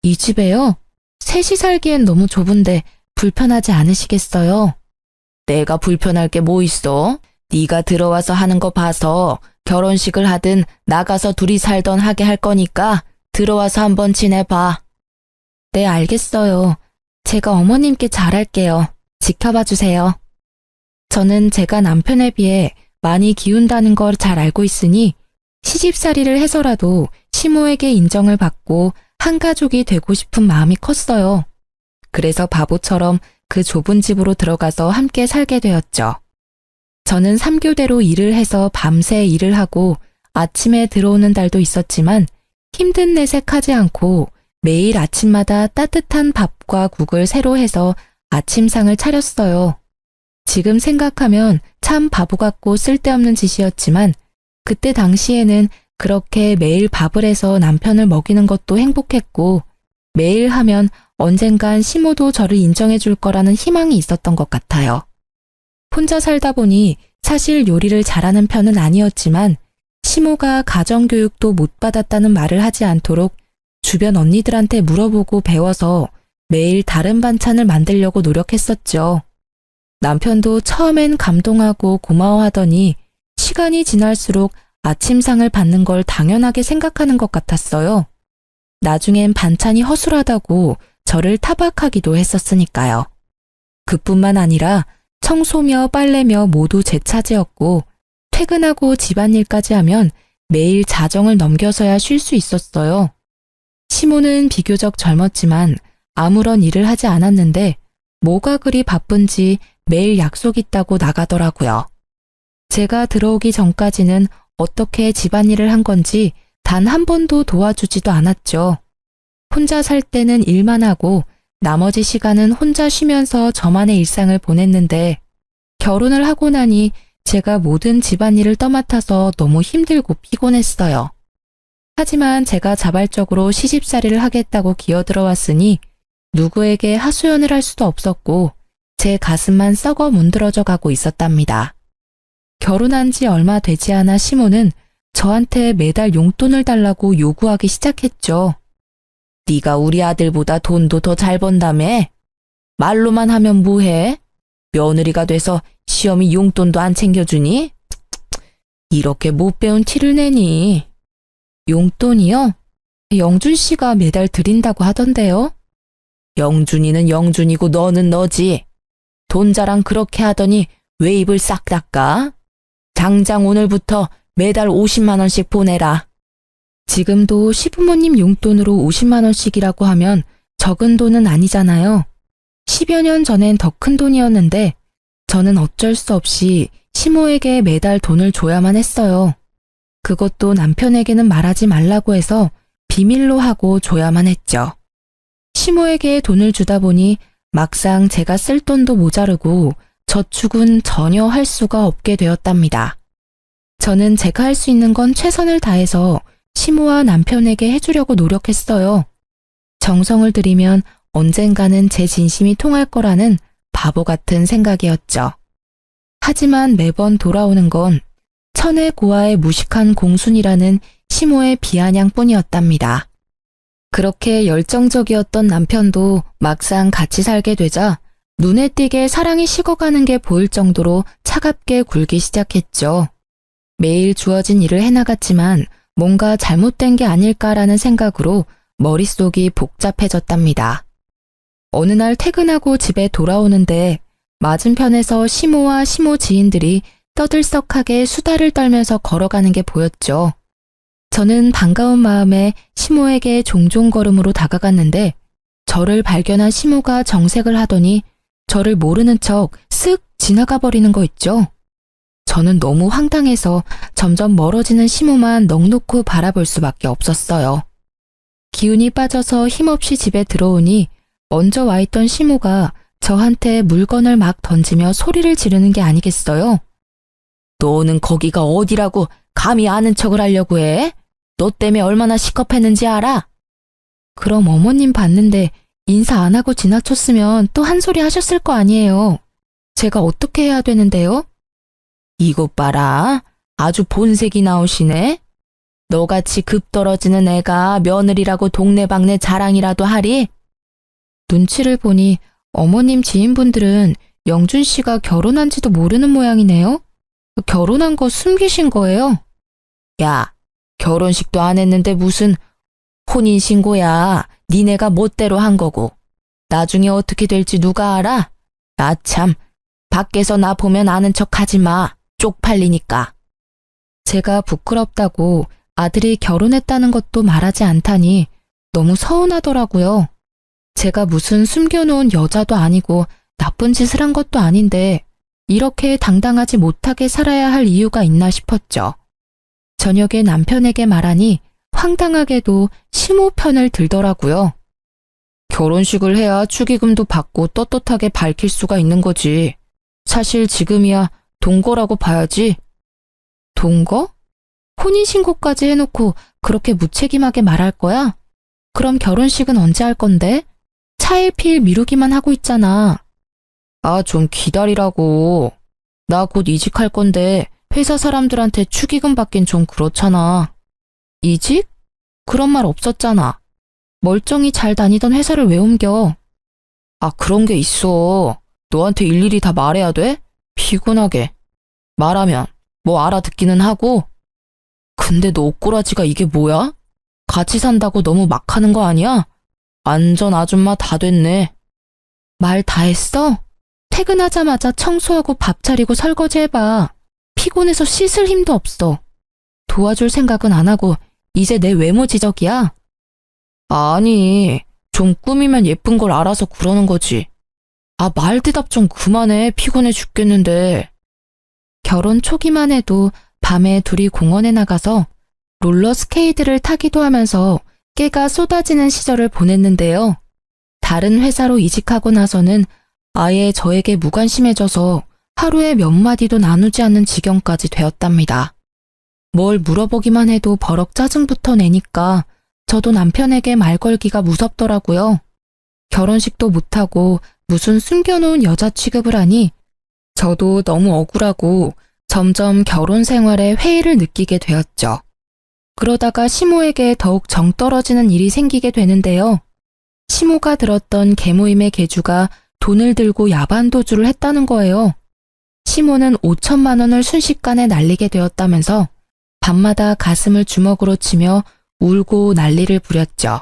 이 집에요? 셋이 살기엔 너무 좁은데 불편하지 않으시겠어요? 내가 불편할 게 뭐 있어? 네가 들어와서 하는 거 봐서 결혼식을 하든 나가서 둘이 살던 하게 할 거니까 들어와서 한번 지내봐. 네, 알겠어요. 제가 어머님께 잘할게요. 지켜봐 주세요. 저는 제가 남편에 비해 많이 기운다는 걸 잘 알고 있으니 시집살이를 해서라도 시모에게 인정을 받고 한 가족이 되고 싶은 마음이 컸어요. 그래서 바보처럼 그 좁은 집으로 들어가서 함께 살게 되었죠. 저는 3교대로 일을 해서 밤새 일을 하고 아침에 들어오는 달도 있었지만 힘든 내색하지 않고 매일 아침마다 따뜻한 밥과 국을 새로 해서 아침상을 차렸어요. 지금 생각하면 참 바보 같고 쓸데없는 짓이었지만 그때 당시에는 그렇게 매일 밥을 해서 남편을 먹이는 것도 행복했고 매일 하면 언젠간 시모도 저를 인정해 줄 거라는 희망이 있었던 것 같아요. 혼자 살다 보니 사실 요리를 잘하는 편은 아니었지만 시모가 가정교육도 못 받았다는 말을 하지 않도록 주변 언니들한테 물어보고 배워서 매일 다른 반찬을 만들려고 노력했었죠. 남편도 처음엔 감동하고 고마워하더니 시간이 지날수록 아침상을 받는 걸 당연하게 생각하는 것 같았어요. 나중엔 반찬이 허술하다고 저를 타박하기도 했었으니까요. 그뿐만 아니라 청소며 빨래며 모두 제 차지였고 퇴근하고 집안일까지 하면 매일 자정을 넘겨서야 쉴 수 있었어요. 시모는 비교적 젊었지만 아무런 일을 하지 않았는데 뭐가 그리 바쁜지 매일 약속 있다고 나가더라고요. 제가 들어오기 전까지는 어떻게 집안일을 한 건지 단 한 번도 도와주지도 않았죠. 혼자 살 때는 일만 하고 나머지 시간은 혼자 쉬면서 저만의 일상을 보냈는데 결혼을 하고 나니 제가 모든 집안일을 떠맡아서 너무 힘들고 피곤했어요. 하지만 제가 자발적으로 시집살이를 하겠다고 기어들어왔으니 누구에게 하소연을 할 수도 없었고 제 가슴만 썩어 문드러져 가고 있었답니다. 결혼한 지 얼마 되지 않아 시모는 저한테 매달 용돈을 달라고 요구하기 시작했죠. 네가 우리 아들보다 돈도 더 잘 번다며? 말로만 하면 뭐해? 며느리가 돼서 시어미 용돈도 안 챙겨주니? 이렇게 못 배운 티를 내니? 용돈이요? 영준 씨가 매달 드린다고 하던데요? 영준이는 영준이고 너는 너지. 돈 자랑 그렇게 하더니 왜 입을 싹 닦아? 당장 오늘부터 매달 50만 원씩 보내라. 지금도 시부모님 용돈으로 50만 원씩이라고 하면 적은 돈은 아니잖아요. 10여 년 전엔 더 큰 돈이었는데 저는 어쩔 수 없이 시모에게 매달 돈을 줘야만 했어요. 그것도 남편에게는 말하지 말라고 해서 비밀로 하고 줘야만 했죠. 시모에게 돈을 주다 보니 막상 제가 쓸 돈도 모자르고 저축은 전혀 할 수가 없게 되었답니다. 저는 제가 할 수 있는 건 최선을 다해서 시모와 남편에게 해주려고 노력했어요. 정성을 들이면 언젠가는 제 진심이 통할 거라는 바보 같은 생각이었죠. 하지만 매번 돌아오는 건 천의 고아의 무식한 공순이라는 시모의 비아냥뿐이었답니다. 그렇게 열정적이었던 남편도 막상 같이 살게 되자 눈에 띄게 사랑이 식어가는 게 보일 정도로 차갑게 굴기 시작했죠. 매일 주어진 일을 해나갔지만 뭔가 잘못된 게 아닐까라는 생각으로 머릿속이 복잡해졌답니다. 어느 날 퇴근하고 집에 돌아오는데 맞은편에서 시모와 시모 지인들이 떠들썩하게 수다를 떨면서 걸어가는 게 보였죠. 저는 반가운 마음에 시모에게 종종 걸음으로 다가갔는데 저를 발견한 시모가 정색을 하더니 저를 모르는 척 쓱 지나가 버리는 거 있죠. 저는 너무 황당해서 점점 멀어지는 시모만 넋놓고 바라볼 수밖에 없었어요. 기운이 빠져서 힘없이 집에 들어오니 먼저 와 있던 시모가 저한테 물건을 막 던지며 소리를 지르는 게 아니겠어요? 너는 거기가 어디라고 감히 아는 척을 하려고 해? 너 때문에 얼마나 시겁했는지 알아? 그럼 어머님 봤는데 인사 안 하고 지나쳤으면 또 한 소리 하셨을 거 아니에요. 제가 어떻게 해야 되는데요? 이것 봐라. 아주 본색이 나오시네. 너같이 급 떨어지는 애가 며느리라고 동네방네 자랑이라도 하리? 눈치를 보니 어머님 지인분들은 영준 씨가 결혼한지도 모르는 모양이네요. 결혼한 거 숨기신 거예요? 야, 결혼식도 안 했는데 무슨 혼인신고야. 니네가 멋대로 한 거고. 나중에 어떻게 될지 누가 알아? 나 참, 밖에서 나 보면 아는 척 하지 마. 쪽팔리니까. 제가 부끄럽다고 아들이 결혼했다는 것도 말하지 않다니 너무 서운하더라고요. 제가 무슨 숨겨놓은 여자도 아니고 나쁜 짓을 한 것도 아닌데 이렇게 당당하지 못하게 살아야 할 이유가 있나 싶었죠. 저녁에 남편에게 말하니 황당하게도 시모 편을 들더라고요. 결혼식을 해야 축의금도 받고 떳떳하게 밝힐 수가 있는 거지. 사실 지금이야 동거라고 봐야지. 동거? 혼인신고까지 해놓고 그렇게 무책임하게 말할 거야? 그럼 결혼식은 언제 할 건데? 차일피일 미루기만 하고 있잖아. 아, 좀 기다리라고. 나 곧 이직할 건데 회사 사람들한테 축의금 받긴 좀 그렇잖아. 이직? 그런 말 없었잖아. 멀쩡히 잘 다니던 회사를 왜 옮겨? 아, 그런 게 있어. 너한테 일일이 다 말해야 돼? 피곤하게. 말하면 뭐 알아듣기는 하고. 근데 너 옷꼬라지가 이게 뭐야? 같이 산다고 너무 막 하는 거 아니야? 완전 아줌마 다 됐네. 말 다 했어? 퇴근하자마자 청소하고 밥 차리고 설거지 해봐. 피곤해서 씻을 힘도 없어. 도와줄 생각은 안 하고 이제 내 외모 지적이야? 아니, 좀 꾸미면 예쁜 걸 알아서 그러는 거지. 아, 말 대답 좀 그만해. 피곤해 죽겠는데. 결혼 초기만 해도 밤에 둘이 공원에 나가서 롤러스케이트를 타기도 하면서 깨가 쏟아지는 시절을 보냈는데요. 다른 회사로 이직하고 나서는 아예 저에게 무관심해져서 하루에 몇 마디도 나누지 않는 지경까지 되었답니다. 뭘 물어보기만 해도 버럭 짜증부터 내니까 저도 남편에게 말 걸기가 무섭더라고요. 결혼식도 못하고 무슨 숨겨놓은 여자 취급을 하니 저도 너무 억울하고 점점 결혼 생활에 회의를 느끼게 되었죠. 그러다가 시모에게 더욱 정 떨어지는 일이 생기게 되는데요. 시모가 들었던 계모임의 계주가 돈을 들고 야반도주를 했다는 거예요. 시모는 5천만 원을 순식간에 날리게 되었다면서 밤마다 가슴을 주먹으로 치며 울고 난리를 부렸죠.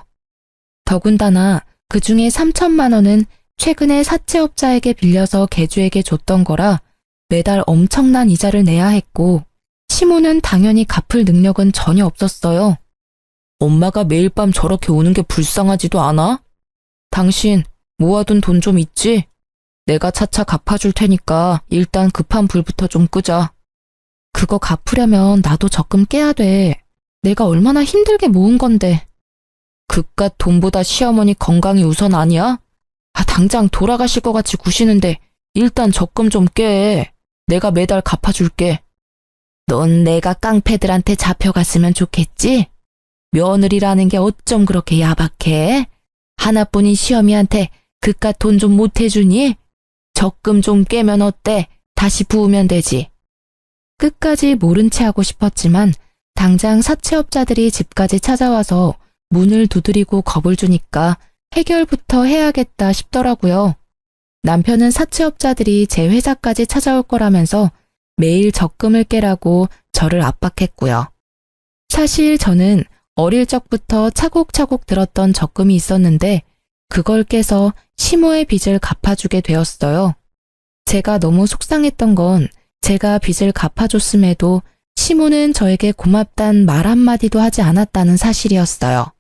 더군다나 그 중에 3천만 원은 최근에 사채업자에게 빌려서 계주에게 줬던 거라 매달 엄청난 이자를 내야 했고 시모는 당연히 갚을 능력은 전혀 없었어요. 엄마가 매일 밤 저렇게 우는 게 불쌍하지도 않아? 당신 모아둔 돈 좀 있지? 내가 차차 갚아줄 테니까 일단 급한 불부터 좀 끄자. 그거 갚으려면 나도 적금 깨야 돼. 내가 얼마나 힘들게 모은 건데. 그깟 돈보다 시어머니 건강이 우선 아니야? 아, 당장 돌아가실 것 같이 구시는데 일단 적금 좀 깨. 내가 매달 갚아줄게. 넌 내가 깡패들한테 잡혀갔으면 좋겠지? 며느리라는 게 어쩜 그렇게 야박해? 하나뿐인 시어미한테 그깟 돈 좀 못 해주니? 적금 좀 깨면 어때? 다시 부으면 되지. 끝까지 모른 채 하고 싶었지만 당장 사채업자들이 집까지 찾아와서 문을 두드리고 겁을 주니까 해결부터 해야겠다 싶더라고요. 남편은 사채업자들이 제 회사까지 찾아올 거라면서 매일 적금을 깨라고 저를 압박했고요. 사실 저는 어릴 적부터 차곡차곡 들었던 적금이 있었는데 그걸 깨서 시모의 빚을 갚아주게 되었어요. 제가 너무 속상했던 건 제가 빚을 갚아줬음에도 시모는 저에게 고맙단 말 한마디도 하지 않았다는 사실이었어요.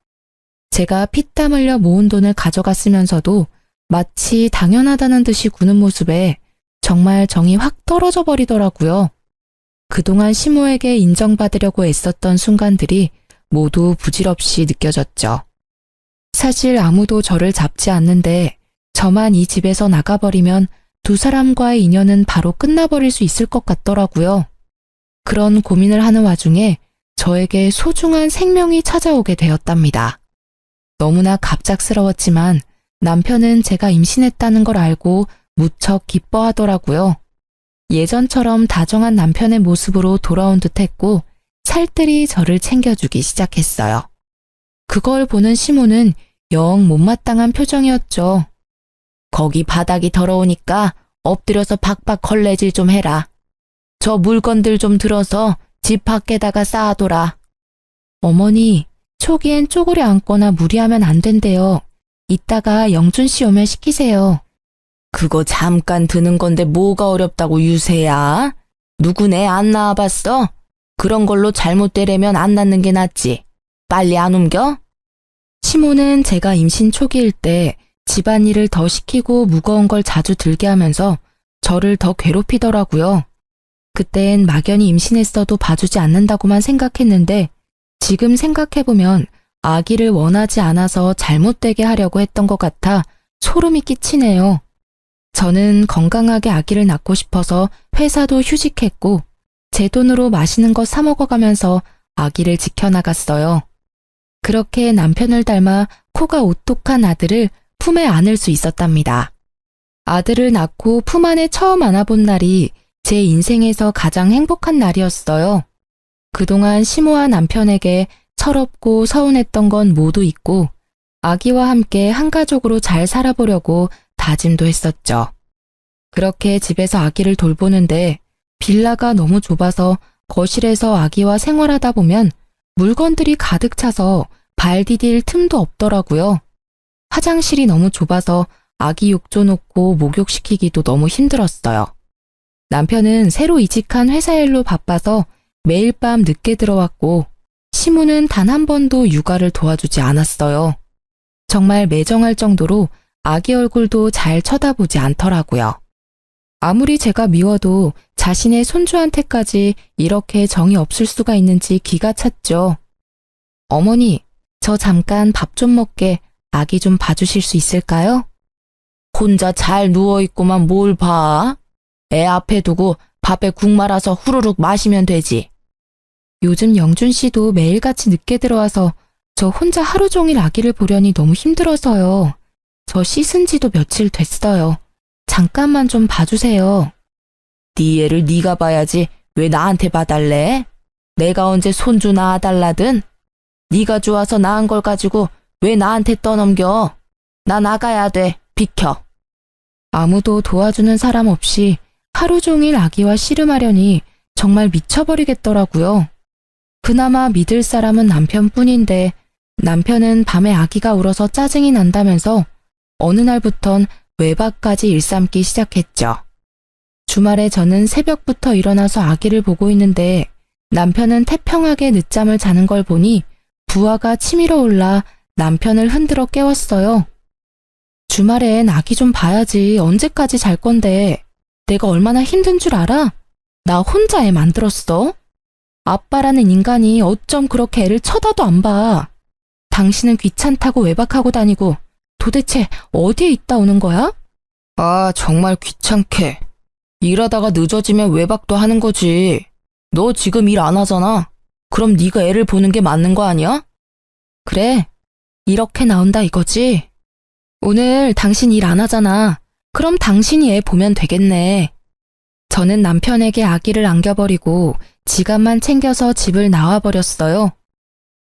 제가 피땀 흘려 모은 돈을 가져갔으면서도 마치 당연하다는 듯이 구는 모습에 정말 정이 확 떨어져 버리더라고요. 그동안 시모에게 인정받으려고 애썼던 순간들이 모두 부질없이 느껴졌죠. 사실 아무도 저를 잡지 않는데 저만 이 집에서 나가버리면 두 사람과의 인연은 바로 끝나버릴 수 있을 것 같더라고요. 그런 고민을 하는 와중에 저에게 소중한 생명이 찾아오게 되었답니다. 너무나 갑작스러웠지만 남편은 제가 임신했다는 걸 알고 무척 기뻐하더라고요. 예전처럼 다정한 남편의 모습으로 돌아온 듯했고 살뜰히 저를 챙겨주기 시작했어요. 그걸 보는 시모는 영 못마땅한 표정이었죠. 거기 바닥이 더러우니까 엎드려서 박박 걸레질 좀 해라. 저 물건들 좀 들어서 집 밖에다가 쌓아둬라. 어머니, 초기엔 쪼그려 앉거나 무리하면 안 된대요. 이따가 영준 씨 오면 시키세요. 그거 잠깐 드는 건데 뭐가 어렵다고 유세야? 누구네 안 낳아봤어? 그런 걸로 잘못되려면 안 낳는 게 낫지. 빨리 안 옮겨? 시모는 제가 임신 초기일 때 집안일을 더 시키고 무거운 걸 자주 들게 하면서 저를 더 괴롭히더라고요. 그땐 막연히 임신했어도 봐주지 않는다고만 생각했는데 지금 생각해보면 아기를 원하지 않아서 잘못되게 하려고 했던 것 같아 소름이 끼치네요. 저는 건강하게 아기를 낳고 싶어서 회사도 휴직했고 제 돈으로 맛있는 거 사 먹어가면서 아기를 지켜나갔어요. 그렇게 남편을 닮아 코가 오똑한 아들을 품에 안을 수 있었답니다. 아들을 낳고 품 안에 처음 안아본 날이 제 인생에서 가장 행복한 날이었어요. 그동안 시모와 남편에게 철없고 서운했던 건 모두 잊고 아기와 함께 한 가족으로 잘 살아보려고 다짐도 했었죠. 그렇게 집에서 아기를 돌보는데 빌라가 너무 좁아서 거실에서 아기와 생활하다 보면 물건들이 가득 차서 발 디딜 틈도 없더라고요. 화장실이 너무 좁아서 아기 욕조 놓고 목욕시키기도 너무 힘들었어요. 남편은 새로 이직한 회사 일로 바빠서 매일 밤 늦게 들어왔고 시모는 단 한 번도 육아를 도와주지 않았어요. 정말 매정할 정도로 아기 얼굴도 잘 쳐다보지 않더라고요. 아무리 제가 미워도 자신의 손주한테까지 이렇게 정이 없을 수가 있는지 기가 찼죠. 어머니, 저 잠깐 밥 좀 먹게 아기 좀 봐주실 수 있을까요? 혼자 잘 누워있고만 뭘 봐? 애 앞에 두고 밥에 국 말아서 후루룩 마시면 되지. 요즘 영준 씨도 매일같이 늦게 들어와서 저 혼자 하루 종일 아기를 보려니 너무 힘들어서요. 저 씻은 지도 며칠 됐어요. 잠깐만 좀 봐주세요. 네 애를 네가 봐야지 왜 나한테 봐달래? 내가 언제 손주 낳아달라든? 네가 좋아서 낳은 걸 가지고 왜 나한테 떠넘겨? 나 나가야 돼. 비켜. 아무도 도와주는 사람 없이 하루 종일 아기와 씨름하려니 정말 미쳐버리겠더라고요. 그나마 믿을 사람은 남편뿐인데 남편은 밤에 아기가 울어서 짜증이 난다면서 어느 날부턴 외박까지 일삼기 시작했죠. 주말에 저는 새벽부터 일어나서 아기를 보고 있는데 남편은 태평하게 늦잠을 자는 걸 보니 부하가 치밀어 올라 남편을 흔들어 깨웠어요. 주말엔 아기 좀 봐야지 언제까지 잘 건데 내가 얼마나 힘든 줄 알아? 나 혼자 애 만들었어. 아빠라는 인간이 어쩜 그렇게 애를 쳐다도 안 봐. 당신은 귀찮다고 외박하고 다니고 도대체 어디에 있다 오는 거야? 아, 정말 귀찮게. 일하다가 늦어지면 외박도 하는 거지. 너 지금 일 안 하잖아. 그럼 네가 애를 보는 게 맞는 거 아니야? 그래, 이렇게 나온다 이거지. 오늘 당신 일 안 하잖아. 그럼 당신이 애 보면 되겠네. 저는 남편에게 아기를 안겨버리고 지갑만 챙겨서 집을 나와버렸어요.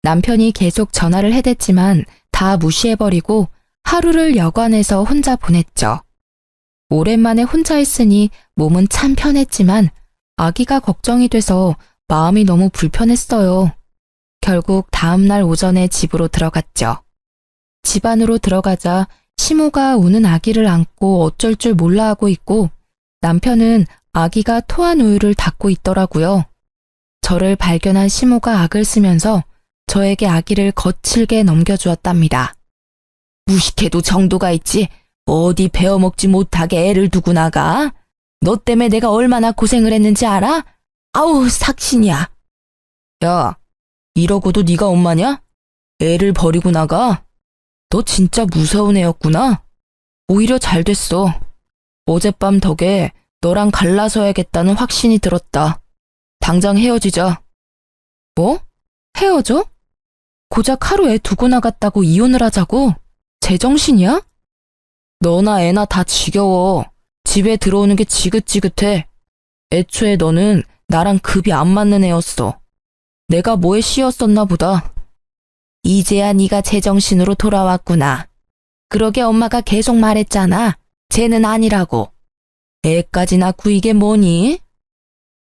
남편이 계속 전화를 해댔지만 다 무시해버리고 하루를 여관에서 혼자 보냈죠. 오랜만에 혼자 있으니 몸은 참 편했지만 아기가 걱정이 돼서 마음이 너무 불편했어요. 결국 다음날 오전에 집으로 들어갔죠. 집 안으로 들어가자 시모가 우는 아기를 안고 어쩔 줄 몰라 하고 있고 남편은 아기가 토한 우유를 닦고 있더라고요. 저를 발견한 시모가 악을 쓰면서 저에게 아기를 거칠게 넘겨주었답니다. 무식해도 정도가 있지. 어디 베어먹지 못하게 애를 두고 나가? 너 때문에 내가 얼마나 고생을 했는지 알아? 아우, 삭신이야. 야, 이러고도 네가 엄마냐? 애를 버리고 나가? 너 진짜 무서운 애였구나. 오히려 잘 됐어. 어젯밤 덕에 너랑 갈라서야겠다는 확신이 들었다. 당장 헤어지자. 뭐? 헤어져? 고작 하루 애 두고 나갔다고 이혼을 하자고? 제정신이야? 너나 애나 다 지겨워. 집에 들어오는 게 지긋지긋해. 애초에 너는 나랑 급이 안 맞는 애였어. 내가 뭐에 씌었었나 보다. 이제야 네가 제정신으로 돌아왔구나. 그러게 엄마가 계속 말했잖아. 쟤는 아니라고. 애까지 낳고 이게 뭐니?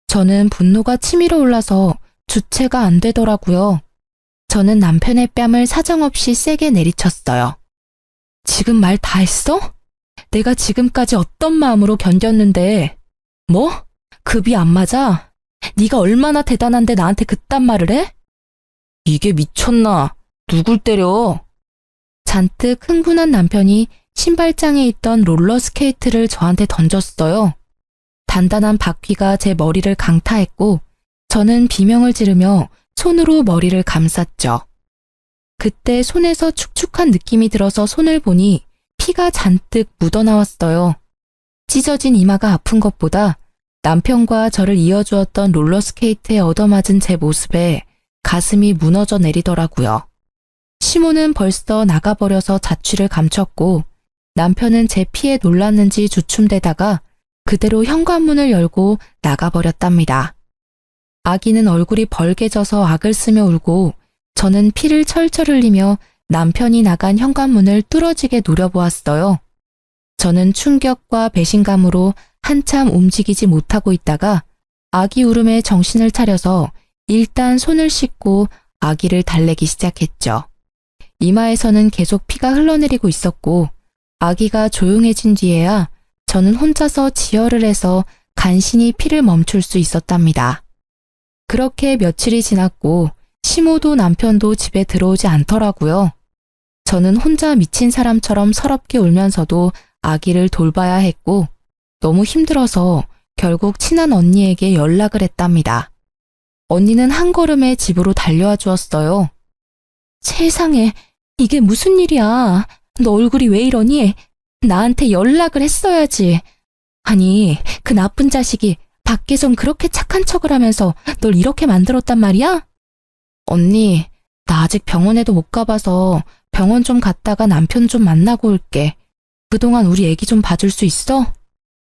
저는 분노가 치밀어 올라서 주체가 안 되더라고요. 저는 남편의 뺨을 사정없이 세게 내리쳤어요. 지금 말 다 했어? 내가 지금까지 어떤 마음으로 견뎠는데. 뭐? 급이 안 맞아? 네가 얼마나 대단한데 나한테 그딴 말을 해? 이게 미쳤나? 누굴 때려? 잔뜩 흥분한 남편이 신발장에 있던 롤러스케이트를 저한테 던졌어요. 단단한 바퀴가 제 머리를 강타했고 저는 비명을 지르며 손으로 머리를 감쌌죠. 그때 손에서 축축한 느낌이 들어서 손을 보니 피가 잔뜩 묻어나왔어요. 찢어진 이마가 아픈 것보다 남편과 저를 이어주었던 롤러스케이트에 얻어맞은 제 모습에 가슴이 무너져 내리더라고요. 시모는 벌써 나가버려서 자취를 감췄고 남편은 제 피에 놀랐는지 주춤대다가 그대로 현관문을 열고 나가버렸답니다. 아기는 얼굴이 벌개져서 악을 쓰며 울고 저는 피를 철철 흘리며 남편이 나간 현관문을 뚫어지게 노려보았어요. 저는 충격과 배신감으로 한참 움직이지 못하고 있다가 아기 울음에 정신을 차려서 일단 손을 씻고 아기를 달래기 시작했죠. 이마에서는 계속 피가 흘러내리고 있었고 아기가 조용해진 뒤에야 저는 혼자서 지혈을 해서 간신히 피를 멈출 수 있었답니다. 그렇게 며칠이 지났고 시모도 남편도 집에 들어오지 않더라고요. 저는 혼자 미친 사람처럼 서럽게 울면서도 아기를 돌봐야 했고 너무 힘들어서 결국 친한 언니에게 연락을 했답니다. 언니는 한 걸음에 집으로 달려와 주었어요. 세상에, 이게 무슨 일이야? 너 얼굴이 왜 이러니? 나한테 연락을 했어야지. 아니, 그 나쁜 자식이 밖에선 그렇게 착한 척을 하면서 널 이렇게 만들었단 말이야? 언니, 나 아직 병원에도 못 가봐서 병원 좀 갔다가 남편 좀 만나고 올게. 그동안 우리 애기 좀 봐줄 수 있어?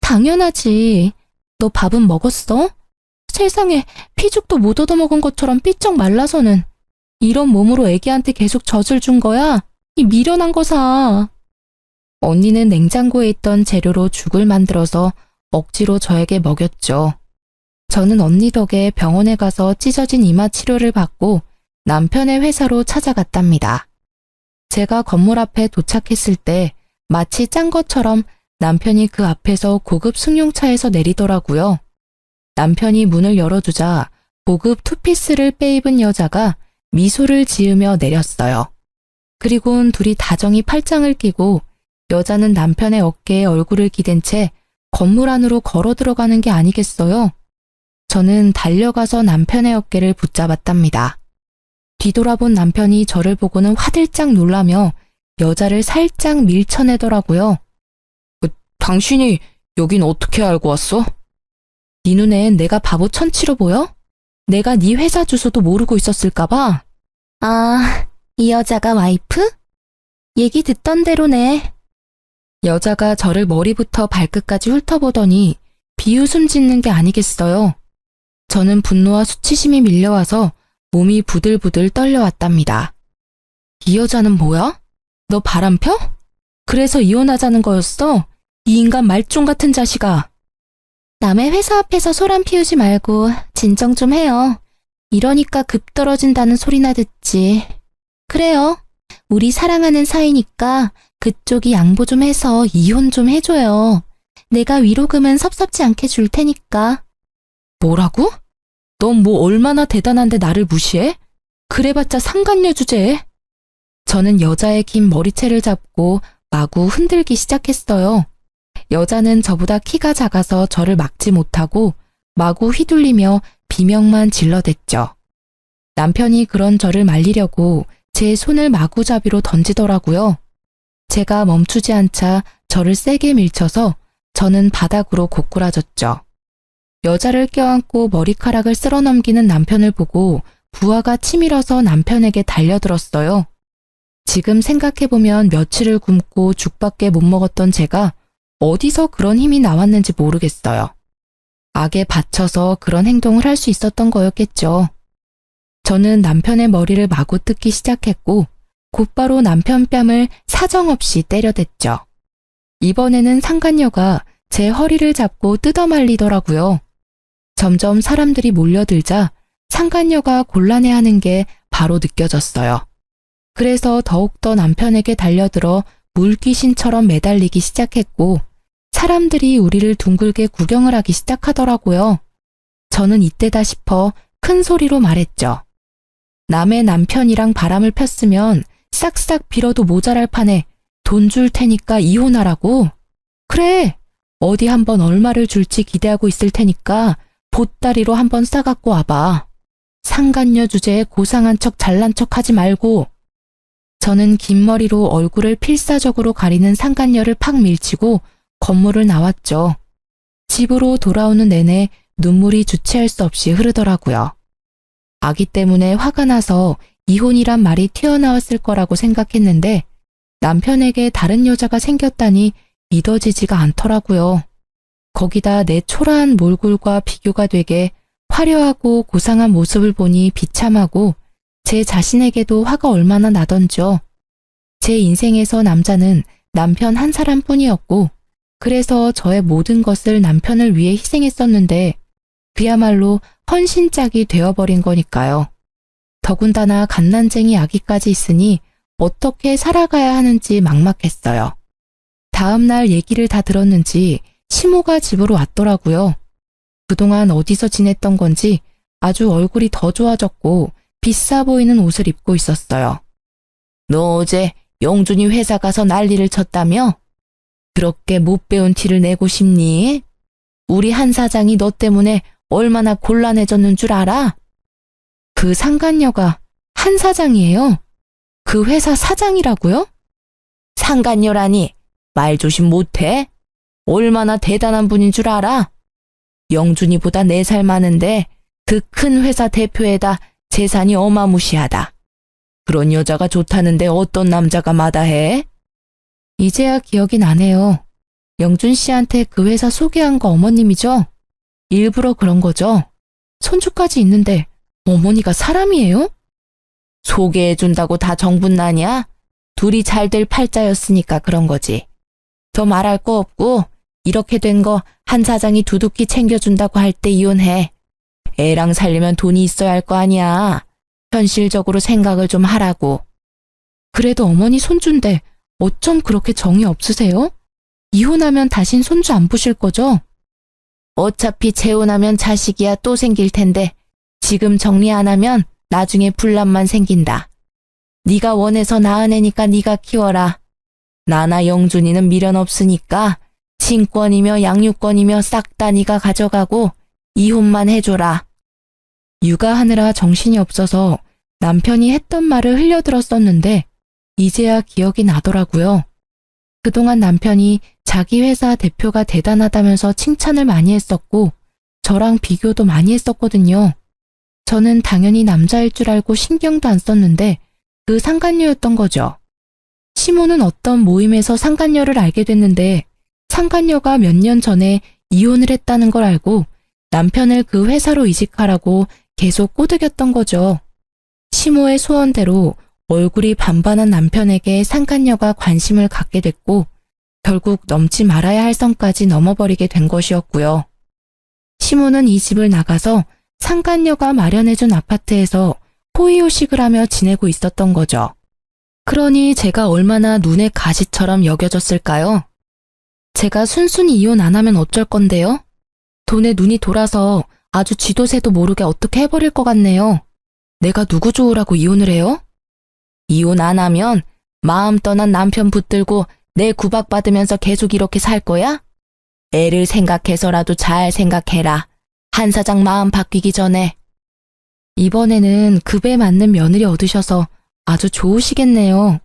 당연하지. 너 밥은 먹었어? 세상에, 피죽도 못 얻어먹은 것처럼 삐쩍 말라서는. 이런 몸으로 애기한테 계속 젖을 준 거야? 이 미련한 거사. 언니는 냉장고에 있던 재료로 죽을 만들어서 억지로 저에게 먹였죠. 저는 언니 덕에 병원에 가서 찢어진 이마 치료를 받고 남편의 회사로 찾아갔답니다. 제가 건물 앞에 도착했을 때 마치 짠 것처럼 남편이 그 앞에서 고급 승용차에서 내리더라고요. 남편이 문을 열어주자 고급 투피스를 빼입은 여자가 미소를 지으며 내렸어요. 그리곤 둘이 다정히 팔짱을 끼고 여자는 남편의 어깨에 얼굴을 기댄 채 건물 안으로 걸어 들어가는 게 아니겠어요? 저는 달려가서 남편의 어깨를 붙잡았답니다. 뒤돌아본 남편이 저를 보고는 화들짝 놀라며 여자를 살짝 밀쳐내더라고요. 당신이 여긴 어떻게 알고 왔어? 네 눈엔 내가 바보 천치로 보여? 내가 네 회사 주소도 모르고 있었을까봐. 아, 이 여자가 와이프? 얘기 듣던 대로네. 여자가 저를 머리부터 발끝까지 훑어보더니 비웃음 짓는 게 아니겠어요. 저는 분노와 수치심이 밀려와서 몸이 부들부들 떨려왔답니다. 이 여자는 뭐야? 너 바람 펴? 그래서 이혼하자는 거였어? 이 인간 말종 같은 자식아. 남의 회사 앞에서 소란 피우지 말고 진정 좀 해요. 이러니까 급 떨어진다는 소리나 듣지. 그래요. 우리 사랑하는 사이니까 그쪽이 양보 좀 해서 이혼 좀 해줘요. 내가 위로금은 섭섭지 않게 줄 테니까. 뭐라고? 넌 뭐 얼마나 대단한데 나를 무시해? 그래봤자 상간녀 주제에. 저는 여자의 긴 머리채를 잡고 마구 흔들기 시작했어요. 여자는 저보다 키가 작아서 저를 막지 못하고 마구 휘둘리며 비명만 질러댔죠. 남편이 그런 저를 말리려고 제 손을 마구잡이로 던지더라고요. 제가 멈추지 않자 저를 세게 밀쳐서 저는 바닥으로 고꾸라졌죠. 여자를 껴안고 머리카락을 쓸어넘기는 남편을 보고 부하가 치밀어서 남편에게 달려들었어요. 지금 생각해보면 며칠을 굶고 죽밖에 못 먹었던 제가 어디서 그런 힘이 나왔는지 모르겠어요. 악에 받쳐서 그런 행동을 할 수 있었던 거였겠죠. 저는 남편의 머리를 마구 뜯기 시작했고 곧바로 남편 뺨을 사정없이 때려댔죠. 이번에는 상간녀가 제 허리를 잡고 뜯어말리더라고요. 점점 사람들이 몰려들자 상간녀가 곤란해하는 게 바로 느껴졌어요. 그래서 더욱더 남편에게 달려들어 물귀신처럼 매달리기 시작했고 사람들이 우리를 둥글게 구경을 하기 시작하더라고요. 저는 이때다 싶어 큰 소리로 말했죠. 남의 남편이랑 바람을 폈으면 싹싹 빌어도 모자랄 판에 돈 줄 테니까 이혼하라고? 그래, 어디 한번 얼마를 줄지 기대하고 있을 테니까 보따리로 한번 싸갖고 와봐. 상간녀 주제에 고상한 척 잘난 척 하지 말고. 저는 긴 머리로 얼굴을 필사적으로 가리는 상간녀를 팍 밀치고 건물을 나왔죠. 집으로 돌아오는 내내 눈물이 주체할 수 없이 흐르더라고요. 아기 때문에 화가 나서 이혼이란 말이 튀어나왔을 거라고 생각했는데 남편에게 다른 여자가 생겼다니 믿어지지가 않더라고요. 거기다 내 초라한 몰골과 비교가 되게 화려하고 고상한 모습을 보니 비참하고 제 자신에게도 화가 얼마나 나던지요. 제 인생에서 남자는 남편 한 사람뿐이었고 그래서 저의 모든 것을 남편을 위해 희생했었는데 그야말로 헌신짝이 되어버린 거니까요. 더군다나 갓난쟁이 아기까지 있으니 어떻게 살아가야 하는지 막막했어요. 다음 날 얘기를 다 들었는지 시모가 집으로 왔더라고요. 그동안 어디서 지냈던 건지 아주 얼굴이 더 좋아졌고 비싸 보이는 옷을 입고 있었어요. 너 어제 영준이 회사 가서 난리를 쳤다며? 그렇게 못 배운 티를 내고 싶니? 우리 한 사장이 너 때문에 얼마나 곤란해졌는 줄 알아? 그 상간녀가 한 사장이에요? 그 회사 사장이라고요? 상간녀라니 말 조심 못해? 얼마나 대단한 분인 줄 알아? 영준이보다 4살 많은데 그 큰 회사 대표에다 재산이 어마무시하다. 그런 여자가 좋다는데 어떤 남자가 마다해? 이제야 기억이 나네요. 영준 씨한테 그 회사 소개한 거 어머님이죠? 일부러 그런 거죠? 손주까지 있는데 어머니가 사람이에요? 소개해준다고 다 정분나냐? 둘이 잘 될 팔자였으니까 그런 거지. 더 말할 거 없고 이렇게 된 거 한 사장이 두둑히 챙겨준다고 할 때 이혼해. 애랑 살려면 돈이 있어야 할 거 아니야. 현실적으로 생각을 좀 하라고. 그래도 어머니 손주인데 어쩜 그렇게 정이 없으세요? 이혼하면 다신 손주 안 보실 거죠? 어차피 재혼하면 자식이야 또 생길 텐데 지금 정리 안 하면 나중에 분란만 생긴다. 네가 원해서 낳은 애니까 네가 키워라. 나나 영준이는 미련 없으니까 친권이며 양육권이며 싹 다 네가 가져가고 이혼만 해줘라. 육아하느라 정신이 없어서 남편이 했던 말을 흘려들었었는데 이제야 기억이 나더라고요. 그동안 남편이 자기 회사 대표가 대단하다면서 칭찬을 많이 했었고 저랑 비교도 많이 했었거든요. 저는 당연히 남자일 줄 알고 신경도 안 썼는데 그 상간녀였던 거죠. 시모는 어떤 모임에서 상간녀를 알게 됐는데 상간녀가 몇 년 전에 이혼을 했다는 걸 알고 남편을 그 회사로 이직하라고 계속 꼬드겼던 거죠. 시모의 소원대로 얼굴이 반반한 남편에게 상간녀가 관심을 갖게 됐고 결국 넘지 말아야 할 선까지 넘어버리게 된 것이었고요. 시모는 이 집을 나가서 상간녀가 마련해준 아파트에서 호의호식을 하며 지내고 있었던 거죠. 그러니 제가 얼마나 눈의 가시처럼 여겨졌을까요? 제가 순순히 이혼 안 하면 어쩔 건데요? 돈에 눈이 돌아서 아주 쥐도 새도 모르게 어떻게 해버릴 것 같네요. 내가 누구 좋으라고 이혼을 해요? 이혼 안 하면 마음 떠난 남편 붙들고 내 구박받으면서 계속 이렇게 살 거야? 애를 생각해서라도 잘 생각해라. 한 사장 마음 바뀌기 전에. 이번에는 급에 맞는 며느리 얻으셔서 아주 좋으시겠네요.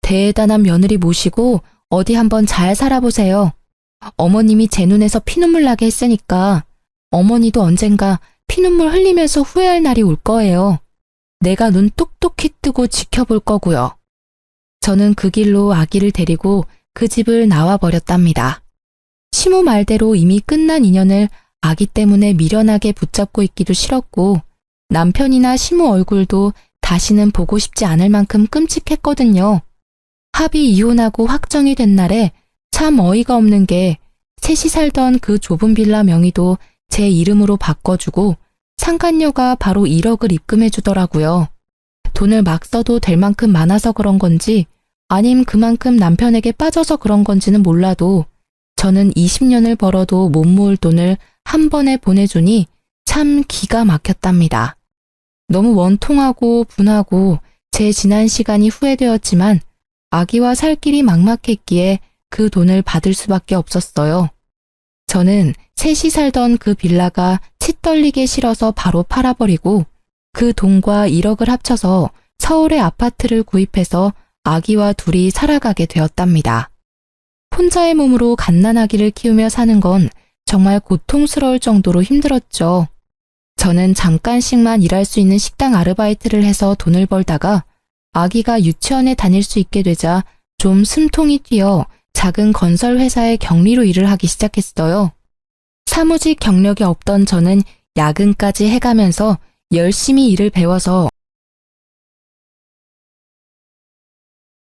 대단한 며느리 모시고 어디 한번 잘 살아보세요. 어머님이 제 눈에서 피눈물 나게 했으니까 어머니도 언젠가 피눈물 흘리면서 후회할 날이 올 거예요. 내가 눈 똑똑히 뜨고 지켜볼 거고요. 저는 그 길로 아기를 데리고 그 집을 나와버렸답니다. 시모 말대로 이미 끝난 인연을 아기 때문에 미련하게 붙잡고 있기도 싫었고 남편이나 시모 얼굴도 다시는 보고 싶지 않을 만큼 끔찍했거든요. 합의 이혼하고 확정이 된 날에 참 어이가 없는 게 셋이 살던 그 좁은 빌라 명의도 제 이름으로 바꿔주고 상간녀가 바로 1억을 입금해 주더라고요. 돈을 막 써도 될 만큼 많아서 그런 건지 아님 그만큼 남편에게 빠져서 그런 건지는 몰라도 저는 20년을 벌어도 못 모을 돈을 한 번에 보내주니 참 기가 막혔답니다. 너무 원통하고 분하고 제 지난 시간이 후회되었지만 아기와 살 길이 막막했기에 그 돈을 받을 수밖에 없었어요. 저는 셋이 살던 그 빌라가 치떨리게 싫어서 바로 팔아버리고 그 돈과 1억을 합쳐서 서울의 아파트를 구입해서 아기와 둘이 살아가게 되었답니다. 혼자의 몸으로 갓난아기를 키우며 사는 건 정말 고통스러울 정도로 힘들었죠. 저는 잠깐씩만 일할 수 있는 식당 아르바이트를 해서 돈을 벌다가 아기가 유치원에 다닐 수 있게 되자 좀 숨통이 튀어 작은 건설 회사의 경리로 일을 하기 시작했어요. 사무직 경력이 없던 저는 야근까지 해가면서 열심히 일을 배워서